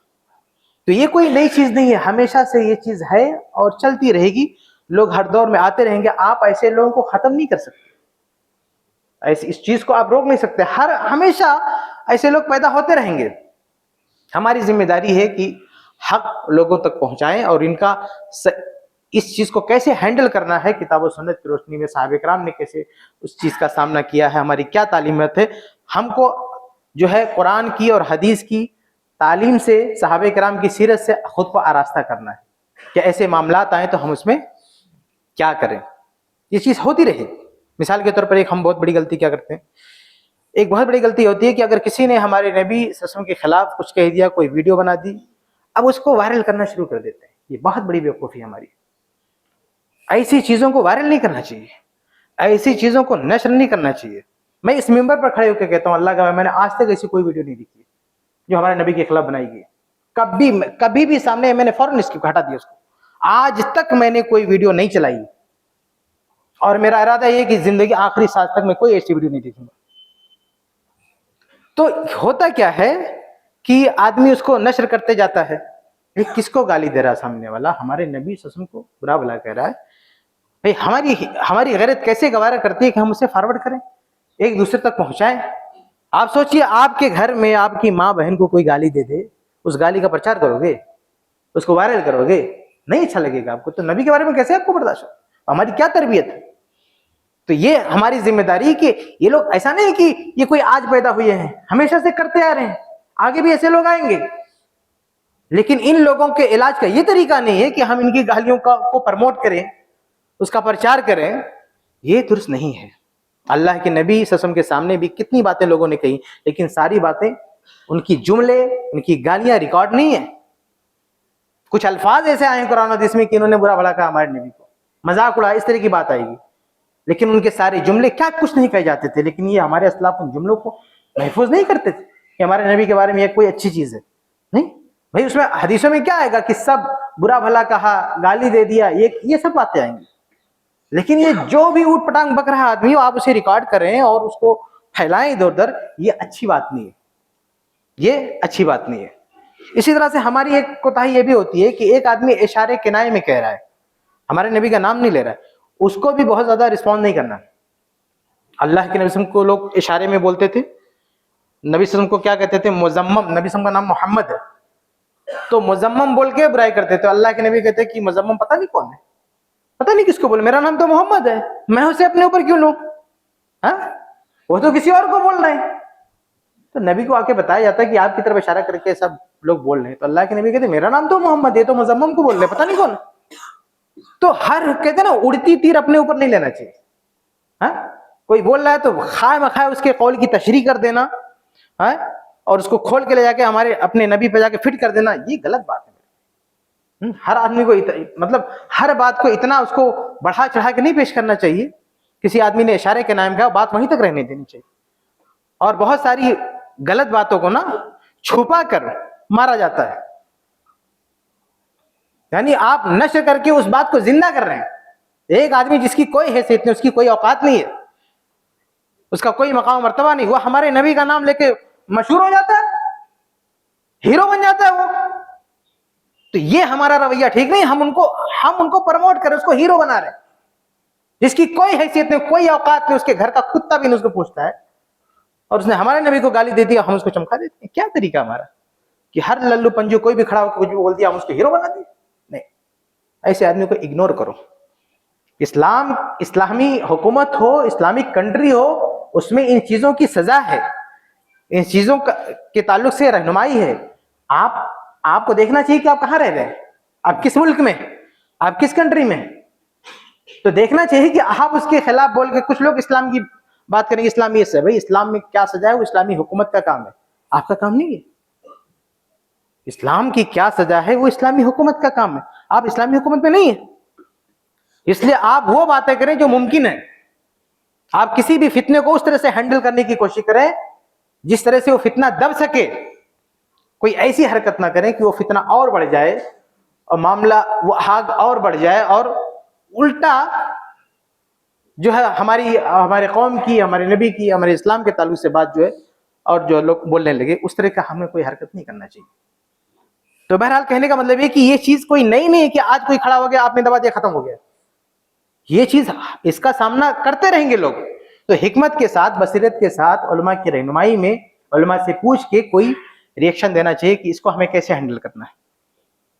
تو یہ کوئی نئی چیز نہیں ہے، ہمیشہ سے یہ چیز ہے اور چلتی رہے گی. لوگ ہر دور میں آتے رہیں گے. آپ ایسے لوگوں کو ختم نہیں کر سکتے، ایسی اس چیز کو آپ روک نہیں سکتے. ہمیشہ ایسے لوگ پیدا ہوتے رہیں گے. ہماری ذمہ داری ہے کہ حق لوگوں تک پہنچائیں اور ان کا اس چیز کو کیسے ہینڈل کرنا ہے. کتاب و سنت کی روشنی میں صحابہ کرام نے کیسے اس چیز کا سامنا کیا ہے، ہماری کیا تعلیمات ہے. ہم کو جو ہے قرآن کی اور حدیث کی تعلیم سے، صحابہ کرام کی سیرت سے خود کو آراستہ کرنا ہے کہ ایسے معاملات آئیں تو ہم اس میں کیا کریں. یہ چیز ہوتی رہے. مثال کے طور پر ایک ہم بہت بڑی غلطی کیا کرتے ہیں، ایک بہت بڑی غلطی ہوتی ہے کہ اگر کسی نے ہمارے نبی صلی اللہ علیہ وسلم کے خلاف کچھ کہہ دیا، کوئی ویڈیو بنا دی، اب اس کو وائرل کرنا شروع کر دیتے ہیں. یہ بہت بڑی بیوقوفی ہماری. ایسی چیزوں کو وائرل نہیں کرنا چاہیے، ایسی چیزوں کو نشر نہیں کرنا چاہیے. میں اس ممبر پر کھڑے ہو کے کہتا ہوں، اللہ کا میں نے آج تک ایسی کوئی ویڈیو نہیں دیکھی جو ہمارے نبی کے خلاف بنائی گئی. کبھی بھی سامنے میں نے فوراً اس کو ہٹا دیا. اس کو آج تک میں نے کوئی ویڈیو نہیں چلائی اور میرا ارادہ یہ کہ زندگی آخری سانس تک میں کوئی ایسی ویڈیو نہیں دیکھوں گا. تو ہوتا کیا ہے کہ آدمی اس کو نشر کرتے جاتا ہے. کس کو گالی دے رہا ہے سامنے والا؟ ہمارے نبی صلی اللہ علیہ وسلم کو برا بھلا کہہ رہا ہے. بھائی ہماری غیرت کیسے گوارا کرتی ہے کہ ہم اسے فارورڈ کریں، ایک دوسرے تک پہنچائیں. آپ سوچئے، آپ کے گھر میں آپ کی ماں بہن کو کوئی گالی دے دے، اس گالی کا پرچار کرو گے، اس کو وائرل کرو گے؟ نہیں اچھا لگے گا آپ کو. تو نبی کے بارے میں کیسے آپ کو برداشت ہو؟ ہماری کیا تربیت ہے؟ تو یہ ہماری ذمہ داری کہ یہ لوگ ایسا نہیں کہ یہ کوئی آج پیدا ہوئے ہیں، ہمیشہ سے کرتے آ رہے ہیں، آگے بھی ایسے لوگ آئیں گے. لیکن ان لوگوں کے علاج کا یہ طریقہ نہیں ہے کہ ہم ان کی گالیوں کو پرموٹ کریں، اس کا پرچار کریں. یہ درست نہیں ہے. اللہ کے نبی صلی اللہ علیہ وسلم کے سامنے بھی کتنی باتیں لوگوں نے کہی، لیکن ساری باتیں، ان کی جملے، ان کی گالیاں ریکارڈ نہیں ہیں. کچھ الفاظ ایسے آئے ہیں قرآن حدیث میں کہ انہوں نے برا بھلا کہا ہمارے نبی کو، مذاق اڑایا، اس طرح کی بات آئے گی. لیکن ان کے سارے جملے کیا کچھ نہیں کہے جاتے تھے. لیکن یہ ہمارے اسلاف ان جملوں کو محفوظ نہیں کرتے تھے کہ ہمارے نبی کے بارے میں یہ کوئی اچھی چیز ہے. نہیں بھائی، اس میں حدیثوں میں کیا آئے گا کہ سب برا بھلا کہا، گالی دے دیا، یہ سب باتیں آئیں گی. لیکن یہ جو بھی اوٹ پٹانگ بک رہا آدمی، آپ اسے ریکارڈ کریں اور اس کو پھیلائیں ادھر ادھر، یہ اچھی بات نہیں ہے. یہ اچھی بات نہیں ہے. اسی طرح سے ہماری ایک کوتاہی یہ بھی ہوتی ہے کہ ایک آدمی اشارے کنائے میں کہہ رہا ہے، ہمارے نبی کا نام نہیں لے رہا ہے، اس کو بھی بہت زیادہ رسپونس نہیں کرنا. اللہ کے نبی صلی اللہ علیہ وسلم کو لوگ اشارے میں بولتے تھے. نبی صلی اللہ علیہ وسلم کو کیا کہتے تھے؟ مزمم. نبی صلی اللہ علیہ وسلم کا نام محمد ہے، تو مزمم بول کے برائی کرتے تھے. اللہ کے نبی کہتے کہ مزمم پتہ نہیں کون ہے، پتہ نہیں کس کو بولے، میرا نام تو محمد ہے، میں اسے اپنے اوپر کیوں لوں؟ وہ تو کسی اور کو بول رہے ہیں. تو نبی کو آ کے بتایا جاتا ہے کہ آپ کی طرف اشارہ کر کے سب لوگ بول رہے ہیں. تو اللہ کے نبی کہتے میرا نام تو محمد ہے، تو مزمم کو بول رہے، پتہ نہیں کون. تو کہتے ہیں نا، اڑتی تیر اپنے اوپر نہیں لینا چاہیے. کوئی بول رہا ہے تو خواہ مخواہ اس کے قول کی تشریح کر دینا اور اس کو کھول کے لے جا کے ہمارے اپنے نبی پہ جا کے فٹ کر دینا، یہ غلط بات ہے. ہر آدمی کو مطلب ہر بات کو اتنا اس کو بڑھا چڑھا کے نہیں پیش کرنا چاہیے. کسی آدمی نے اشارے کے نام کہا، بات وہیں تک رہنے دینی چاہیے. اور بہت ساری غلط باتوں کو نا چھپا کر مارا جاتا ہے. یعنی آپ نشر کر کے اس بات کو زندہ کر رہے ہیں. ایک آدمی جس کی کوئی حیثیت نہیں، اس کی کوئی اوقات نہیں ہے، اس کا کوئی مقام و مرتبہ نہیں، وہ ہمارے نبی کا نام لے کے مشہور ہو جاتا ہے، ہیرو بن جاتا ہے وہ. تو یہ ہمارا رویہ ٹھیک نہیں. ہم ان کو پروموٹ کریں، اس کو ہیرو بنا رہے ہیں، جس کی کوئی حیثیت نہیں، کوئی اوقات نہیں. اس کے گھر کا کتا بھی نہیں اس کو پوچھتا ہے، اور اس نے ہمارے نبی کو گالی دے دیا، ہم اس کو چمکا دیتے ہیں. کیا طریقہ ہمارا کہ ہر للو پنجو کوئی بھی کھڑا ہو کے کچھ بھی بول دیا، ہم اس کو ہیرو بنا دیے؟ نہیں، ایسے آدمی کو اگنور کرو. اسلامی حکومت ہو، اسلامک کنٹری ہو، اس میں ان چیزوں کی سزا ہے، ان چیزوں کے تعلق سے رہنمائی ہے. آپ کو دیکھنا چاہیے کہ آپ کہاں رہ رہے ہیں، آپ کس ملک میں، آپ کس کنٹری میں. تو دیکھنا چاہیے کہ آپ اس کے خلاف بول کے، کچھ لوگ اسلام کی بات کریں گے، اسلام یہ ہے. بھائی اسلام میں کیا سزا ہے وہ اسلامی حکومت کا کام ہے، آپ کا کام نہیں ہے. اسلام کی کیا سزا ہے وہ اسلامی حکومت کا کام ہے، آپ اسلامی حکومت میں نہیں ہیں. اس لیے آپ وہ باتیں کریں جو ممکن ہے. آپ کسی بھی فتنے کو اس طرح سے ہینڈل کرنے کی کوشش کریں جس طرح سے وہ فتنہ دب سکے. کوئی ایسی حرکت نہ کریں کہ وہ فتنہ اور بڑھ جائے اور معاملہ وہ آگ اور بڑھ جائے اور الٹا جو ہے ہمارے قوم کی، ہمارے نبی کی، ہمارے اسلام کے تعلق سے بات جو ہے اور جو لوگ بولنے لگے، اس طرح کا ہمیں کوئی حرکت نہیں کرنا چاہیے. تو بہرحال کہنے کا مطلب یہ کہ یہ چیز کوئی نئی نہیں ہے کہ آج کوئی کھڑا ہو گیا، آپ نے دبا دیا، ختم ہو گیا. یہ چیز اس کا سامنا کرتے رہیں گے لوگ. تو حکمت کے ساتھ، بصیرت کے ساتھ، علماء کی رہنمائی میں علماء سے پوچھ کے کوئی ریئیکشن دینا چاہیے کہ اس کو ہمیں کیسے ہینڈل کرنا ہے،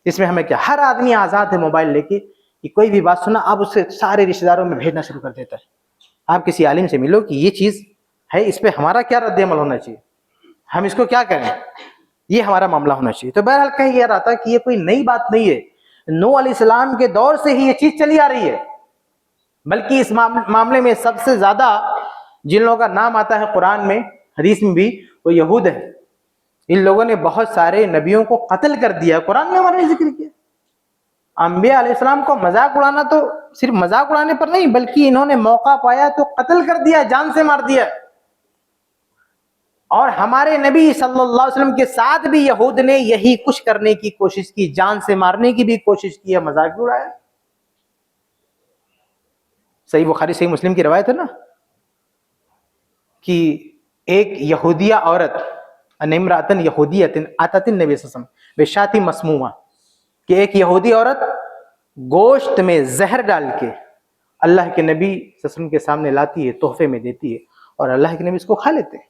اس میں ہمیں کیا. ہر آدمی آزاد ہے موبائل لے کے کہ کوئی بھی بات سنا آپ اس سے سارے رشتہ داروں میں بھیجنا شروع کر دیتا ہے. آپ کسی عالم سے ملو کہ یہ چیز ہے، اس پہ ہمارا کیا رد عمل ہونا چاہیے، ہم اس کو کیا کریں، یہ ہمارا معاملہ ہونا چاہیے. تو بہرحال کہیں یہ رہا تھا کہ یہ کوئی نئی بات نہیں ہے، نوح علیہ السلام کے دور سے ہی یہ چیز چلی آ رہی ہے. بلکہ اس معاملے میں سب سے زیادہ جن لوگوں کا نام آتا ہے قرآن میں، حدیث میں بھی، وہ یہود ہیں. ان لوگوں نے بہت سارے نبیوں کو قتل کر دیا. قرآن میں ہمارے نے ذکر کیا. انبیاء علیہ السلام کو مذاق اڑانا تو صرف مذاق اڑانے پر نہیں، بلکہ انہوں نے موقع پایا تو قتل کر دیا، جان سے مار دیا. اور ہمارے نبی صلی اللہ علیہ وسلم کے ساتھ بھی یہود نے یہی کچھ کرنے کی کوشش کی، جان سے مارنے کی بھی کوشش کی، مذاق بھی اڑایا. صحیح بخاری صحیح مسلم کی روایت ہے نا کہ ایک یہودیہ عورت، امرأۃ یہودیہ اتت النبی صلی اللہ علیہ وسلم بشاۃ مسمومہ، کہ ایک یہودی عورت گوشت میں زہر ڈال کے اللہ کے نبی صلی اللہ علیہ وسلم کے سامنے لاتی ہے، تحفے میں دیتی ہے، اور اللہ کے نبی اس کو کھا لیتے ہیں.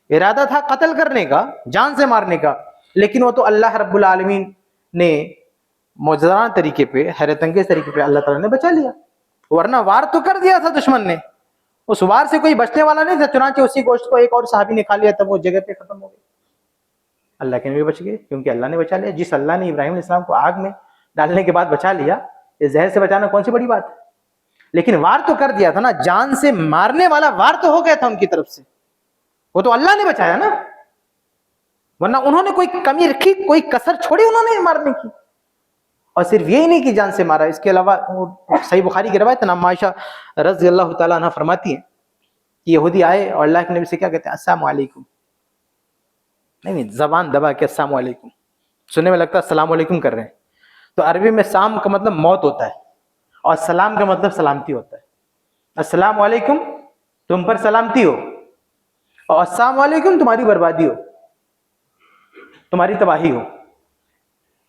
ارادہ تھا قتل کرنے کا، جان سے مارنے کا، لیکن وہ تو اللہ رب العالمین نے معجزانہ طریقے پہ، حیرت انگیز طریقے پہ اللہ تعالیٰ نے بچا لیا. ورنہ وار تو کر دیا تھا دشمن نے، اس وار سے کوئی بچنے والا نہیں تھا. چنانچہ اسی گوشت کو ایک اور صحابی نے کھا لیا، تب وہ جگہ پہ ختم ہو گئی. اللہ کے نبی بچ گئے کیونکہ اللہ نے بچا لیا. جس اللہ نے ابراہیم علیہ السلام کو آگ میں ڈالنے کے بعد بچا لیا، یہ زہر سے بچانا کون سی بڑی بات ہے. لیکن وار تو کر دیا تھا نا، جان سے مارنے والا وار تو ہو گیا تھا ان کی طرف سے، وہ تو اللہ نے بچایا نا. ورنہ انہوں نے کوئی کمی رکھی، کوئی کسر چھوڑی انہوں نے مارنے کی. اور صرف یہی نہیں کہ جان سے مارا، اس کے علاوہ صحیح بخاری کی روایت ہے نا، عائشہ رضی اللہ تعالیٰ عنہ فرماتی ہیں کہ یہودی آئے اور اللہ کے نبی سے کیا کہتے ہیں، السلام علیکم. نہیں، زبان دبا کے السلام علیکم، سننے میں لگتا ہے السلام علیکم کر رہے ہیں. تو عربی میں سام کا مطلب موت ہوتا ہے اور سلام کا مطلب سلامتی ہوتا ہے. السلام علیکم تم پر سلامتی ہو، اور السلام علیکم تمہاری بربادی ہو، تمہاری تباہی ہو.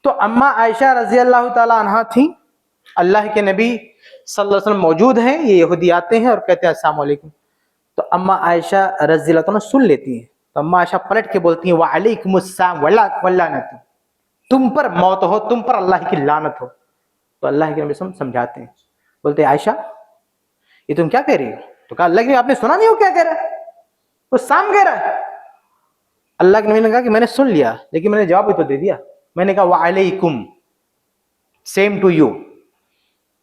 تو اما عائشہ رضی اللہ تعالی عنہا تھیں، اللہ کے نبی صلی اللہ علیہ وسلم موجود ہیں، یہ یہودی آتے ہیں اور کہتے ہیں السلام علیکم. تو اما عائشہ رضی اللہ تعالیٰ سن لیتی ہیں. تو اما عائشہ پلٹ کے بولتی ہیں وعلیکم السلام واللعنت، تم پر موت ہو، تم پر اللہ کی لعنت ہو. تو اللہ کے نبی سمجھاتے ہیں، بولتے ہیں عائشہ یہ تم کیا کہہ رہی ہو؟ تو کہا اللہ کے نبی آپ نے سنا نہیں ہو کیا کہہ رہا ہے، وہ سام کہہ رہا ہے. اللہ کے نبی نے کہا کہ میں نے سن لیا، لیکن میں نے جواب بھی تو دے دیا. میں نے کہا وعلیکم، سیم ٹو یو.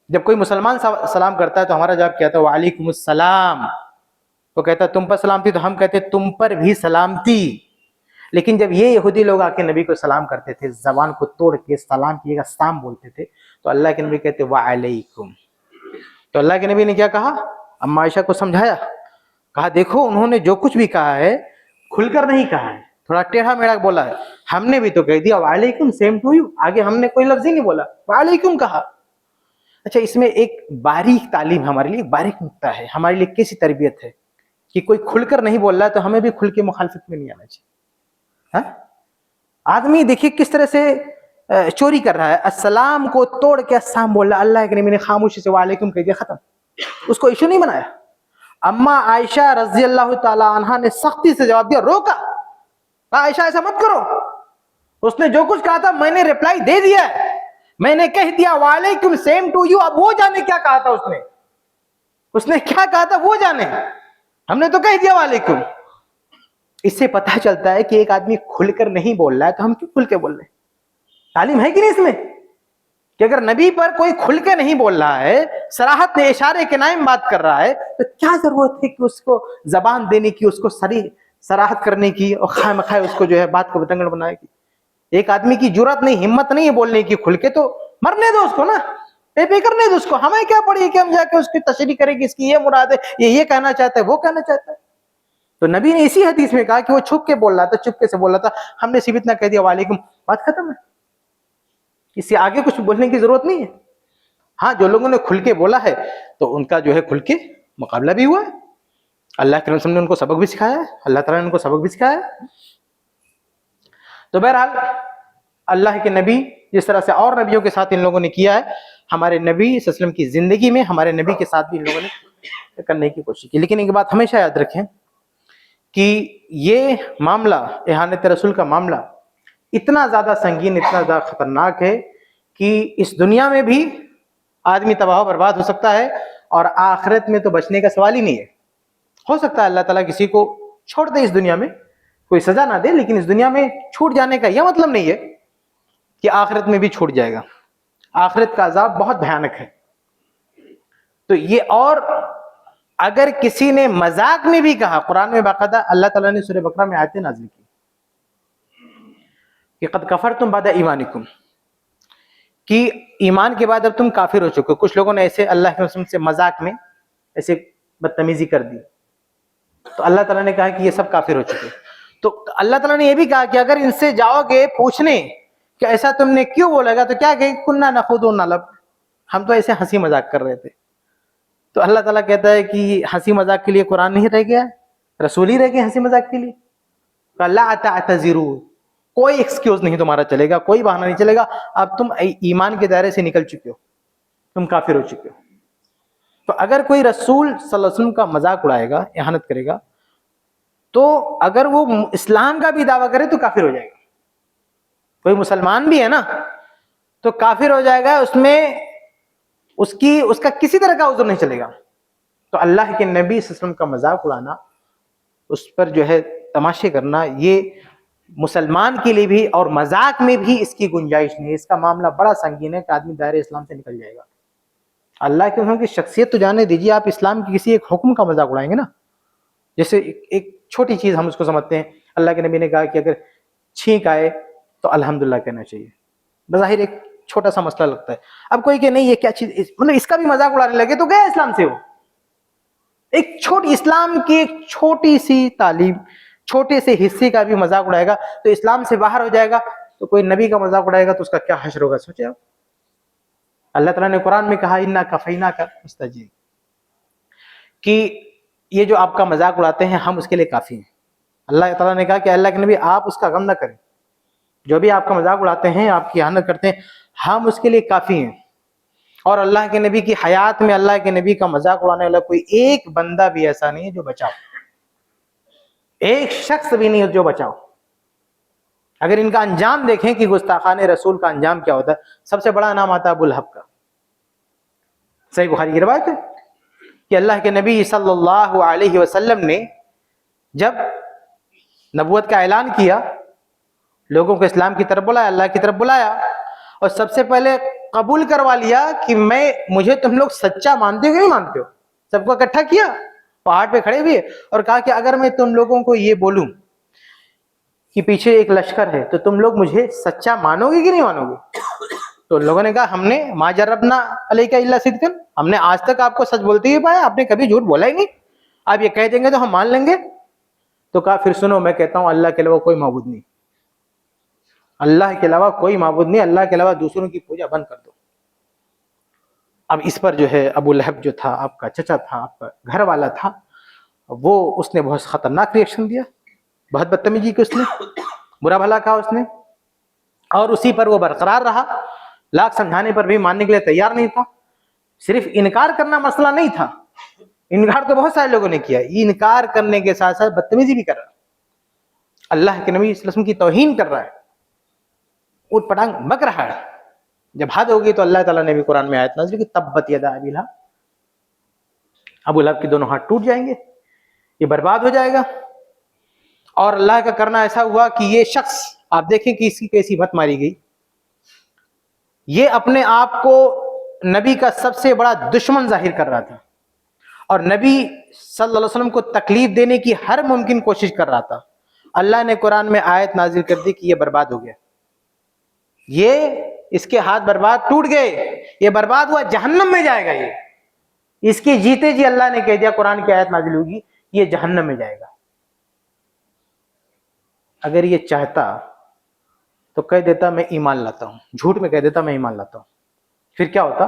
جب کوئی مسلمان سلام کرتا ہے تو ہمارا جواب کیا تھا وعلیکم السلام. وہ کہتا ہے تم پر سلامتی، تو ہم کہتے ہیں تم پر بھی سلامتی. لیکن جب یہ یہودی لوگ آ کے نبی کو سلام کرتے تھے، زبان کو توڑ کے سلام کی جگہ سام بولتے تھے، تو اللہ کے نبی کہتے وعلیکم. تو اللہ کے نبی نے کیا کہا، اما عائشہ کو سمجھایا، کہا دیکھو انہوں نے جو کچھ بھی کہا ہے کھل کر نہیں کہا ہے، تھوڑا ٹیڑھا میڑھا بولا ہے. ہم نے بھی تو کہہ دیا وعلیکم سیم ٹو یو، آگے ہم نے کوئی لفظ ہی نہیں بولا، وعلیکم کہا. اچھا، اس میں ایک باریک تعلیم ہمارے لیے، باریک نکتہ ہے ہمارے لیے، کیسی تربیت ہے کہ کوئی کھل کر نہیں بول رہا ہے تو ہمیں بھی کھل کے مخالفت میں نہیں آنا چاہیے. ہاں، آدمی دیکھیے کس طرح سے چوری کر رہا ہے، السلام کو توڑ کے السلام بول رہا ہے. اللہ کے نبی نے خاموشی سے وعلیکم کہہ دیا، ختم، اس کو ایشو نہیں بنایا. اما عائشہ رضی اللہ تعالی عنہا نے سختی سے جواب دیا، روکا، کہا عائشہ ایسا مت کرو، اس نے جو کچھ کہا تھا میں نے ریپلائی دے دیا ہے، میں نے کہہ دیا وعلیکم سیم ٹو یو. اب وہ جانے کیا کہا تھا اس نے کیا کہا تھا وہ جانے، ہم نے تو کہہ دیا وعلیکم. اس سے پتہ چلتا ہے کہ ایک آدمی کھل کر نہیں بول رہا ہے تو ہم کیوں کھل کے بول رہے ہیں. تعلیم ہے کہ نہیں اس میں کہ اگر نبی پر کوئی کھل کے نہیں بول رہا ہے, صراحت میں اشارے کے نائم بات کر رہا ہے, تو کیا ضرورت ہے کہ اس کو زبان دینے کی, اس کو صراحت کرنے کی, اور خواہ مخواہ اس کو جو ہے بات کو بتنگڑ بنائے گی. ایک آدمی کی جرات نہیں, ہمت نہیں ہے بولنے کی کھل کے, تو مرنے دو اس کو نا, پے کرنے دو اس کو. ہمیں کیا پڑی کہ ہم جا کے اس کی تشریح کریں کہ اس کی یہ مراد ہے, یہ کہنا چاہتا ہے, وہ کہنا چاہتا ہے. تو نبی نے اسی حدیث میں کہا کہ وہ چھپ کے بول رہا تھا, چپکے سے بول رہا تھا, ہم نے صرف اتنا کہہ دیا وعلیکم, بات ختم ہے. اس سے آگے کچھ بولنے کی ضرورت نہیں ہے. ہاں, جو لوگوں نے کھل کے بولا ہے تو ان کا جو ہے کھل کے مقابلہ بھی ہوا ہے. اللہ کے رسول نے ان کو سبق بھی سکھایا ہے, اللہ تعالیٰ نے ان کو سبق بھی سکھایا ہے. تو بہرحال اللہ کے نبی جس طرح سے اور نبیوں کے ساتھ ان لوگوں نے کیا ہے, ہمارے نبی صلی اللہ علیہ وسلم کی زندگی میں ہمارے نبی کے ساتھ بھی ان لوگوں نے کرنے کی کوشش کی. لیکن ایک بات ہمیشہ یاد رکھیں کہ یہ معاملہ, اہانت رسول کا معاملہ اتنا زیادہ سنگین, اتنا زیادہ خطرناک ہے کہ اس دنیا میں بھی آدمی تباہ و برباد ہو سکتا ہے, اور آخرت میں تو بچنے کا سوال ہی نہیں ہے. ہو سکتا ہے اللہ تعالیٰ کسی کو چھوڑ دے اس دنیا میں, کوئی سزا نہ دے, لیکن اس دنیا میں چھوٹ جانے کا یہ مطلب نہیں ہے کہ آخرت میں بھی چھوٹ جائے گا. آخرت کا عذاب بہت بھیانک ہے. تو یہ, اور اگر کسی نے مذاق میں بھی کہا, قرآن میں باقاعدہ اللہ تعالیٰ نے سورہ بقرہ میں آیتیں نازل کی کہ قد کفرتم بعد ایمانکم, کہ ایمان کے بعد اب تم کافر ہو چکے ہو. کچھ لوگوں نے ایسے اللہ کے رسول سے مذاق میں ایسے بدتمیزی کر دی, تو اللہ تعالیٰ نے کہا کہ یہ سب کافر ہو چکے. تو اللہ تعالیٰ نے یہ بھی کہا کہ اگر ان سے جاؤ گے پوچھنے کہ ایسا تم نے کیوں بولا گا, تو کیا کہیں, کننا نخوض ونلعب, ہم تو ایسے ہنسی مذاق کر رہے تھے. تو اللہ تعالیٰ کہتا ہے کہ ہنسی مذاق کے لیے قرآن نہیں رہ گیا, رسول ہی رہ گئے ہنسی مذاق کے لیے. لا تعتذروا, کوئی ایکسکیوز نہیں تمہارا چلے گا, کوئی بہانہ نہیں چلے گا. اب تم ایمان کے دائرے سے نکل چکے ہو, تم کافر ہو چکے ہو. تو اگر کوئی رسول صلی اللہ علیہ وسلم کا مذاق اڑائے گا, اہانت کرے گا, تو اگر وہ اسلام کا بھی دعویٰ کرے تو کافر ہو جائے گا. کوئی مسلمان بھی ہے نا تو کافر ہو جائے گا, اس میں اس کا کسی طرح کا عذر نہیں چلے گا. تو اللہ کے نبی صلی اللہ علیہ وسلم کا مذاق اڑانا, اس پر جو ہے تماشے کرنا, یہ مسلمان کے لیے بھی اور مذاق میں بھی اس کی گنجائش نہیں ہے. اس کا معاملہ بڑا سنگین ہے کہ آدمی دائرے اسلام سے نکل جائے گا. اللہ کے رسول کی شخصیت تو جانے دیجیے, آپ اسلام کی کسی ایک حکم کا مذاق اڑائیں گے نا, جیسے ایک چھوٹی چیز ہم اس کو سمجھتے ہیں. اللہ کے نبی نے کہا کہ اگر چھینک آئے تو الحمدللہ کہنا چاہیے. بظاہر ایک چھوٹا سا مسئلہ لگتا ہے. اب کوئی کہ نہیں یہ کیا چیز, مطلب اس کا بھی مذاق اڑانے لگے تو گیا اسلام سے. وہ ایک چھوٹی اسلام کی ایک چھوٹی سی تعلیم, چھوٹے سے حصے کا بھی مذاق اڑائے گا تو اسلام سے باہر ہو جائے گا. تو کوئی نبی کا مذاق اڑائے گا تو اس کا کیا حشر ہوگا, سوچے آپ. اللہ تعالیٰ نے قرآن میں کہا انا کفیناک مستہزئین, کہ یہ جو آپ کا مذاق اڑاتے ہیں ہم اس کے لیے کافی ہیں. اللہ تعالیٰ نے کہا کہ اللہ کے نبی آپ اس کا غم نہ کریں, جو بھی آپ کا مذاق اڑاتے ہیں, آپ کی اہانت کرتے ہیں, ہم اس کے لیے کافی ہیں. اور اللہ کے نبی کی حیات میں اللہ کے نبی کا مذاق اڑانے والا کوئی ایک بندہ بھی ایسا نہیں ہے جو بچاؤ, ایک شخص بھی نہیں ہے جو بچاؤ. اگر ان کا انجام دیکھیں کہ گستاخان رسول کا انجام کیا ہوتا ہے, سب سے بڑا نام آتا ہے ابو لہب کا. صحیح بخاری کی روایت ہے کہ اللہ کے نبی صلی اللہ علیہ وسلم نے جب نبوت کا اعلان کیا, لوگوں کو اسلام کی طرف بلایا, اللہ کی طرف بلایا, اور سب سے پہلے قبول کروا لیا کہ مجھے تم لوگ سچا مانتے ہو کہ نہیں مانتے ہو. سب کو اکٹھا کیا, پہاڑ پہ کھڑے ہوئے, اور کہا کہ اگر میں تم لوگوں کو یہ بولوں کہ پیچھے ایک لشکر ہے تو تم لوگ مجھے سچا مانو گے کہ نہیں مانو گے. تو لوگوں نے کہا ہم نے ما جربنا علیک الا صدقا, ہم نے آج تک آپ کو سچ بولتے ہی پایا, آپ نے کبھی جھوٹ بولا ہی نہیں, آپ یہ کہہ دیں گے تو ہم مان لیں گے. تو کہا پھر سنو, میں کہتا ہوں اللہ کے علاوہ کوئی معبود نہیں, اللہ کے علاوہ کوئی معبود نہیں, اللہ کے علاوہ دوسروں کی پوجا بند کر دو. اب اس پر جو ہے ابو لہب جو تھا, آپ کا چچا تھا, آپ کا گھر والا تھا, اس نے بہت خطرناک ریئیکشن دیا, بہت بدتمیزی کی اس نے, برا بھلا کہا اس نے, اور اسی پر وہ برقرار رہا. لاکھ سمجھانے پر بھی ماننے کے لیے تیار نہیں تھا. صرف انکار کرنا مسئلہ نہیں تھا, انکار تو بہت سارے لوگوں نے کیا, انکار کرنے کے ساتھ ساتھ بدتمیزی بھی کر رہا, اللہ کے نبی صلی اللہ علیہ وسلم کی توہین کر رہا ہے, اٹھ پٹانگ بک رہا ہے. جب حد ہوگی تو اللہ تعالیٰ نے بھی قرآن میں آیت نازل کی تبت یدا ابی لہب, ابو لہب کے دونوں ہاتھ ٹوٹ جائیں گے, یہ برباد ہو جائے گا. اور اللہ کا کرنا ایسا ہوا کہ یہ شخص, آپ دیکھیں کہ اس کی کیسی مت ماری گئی, یہ اپنے آپ کو نبی کا سب سے بڑا دشمن ظاہر کر رہا تھا اور نبی صلی اللہ علیہ وسلم کو تکلیف دینے کی ہر ممکن کوشش کر رہا تھا. اللہ نے قرآن میں آیت نازل کر دی کہ یہ برباد ہو گیا, یہ اس کے ہاتھ برباد ٹوٹ گئے, یہ برباد ہوا, جہنم میں جائے گا. یہ اس کے جیتے جی اللہ نے کہہ دیا, قرآن کی آیت نازل ہوگی, یہ جہنم میں جائے گا. اگر یہ چاہتا تو کہہ دیتا میں ایمان لاتا ہوں, جھوٹ میں کہہ دیتا میں ایمان لاتا ہوں. پھر کیا ہوتا؟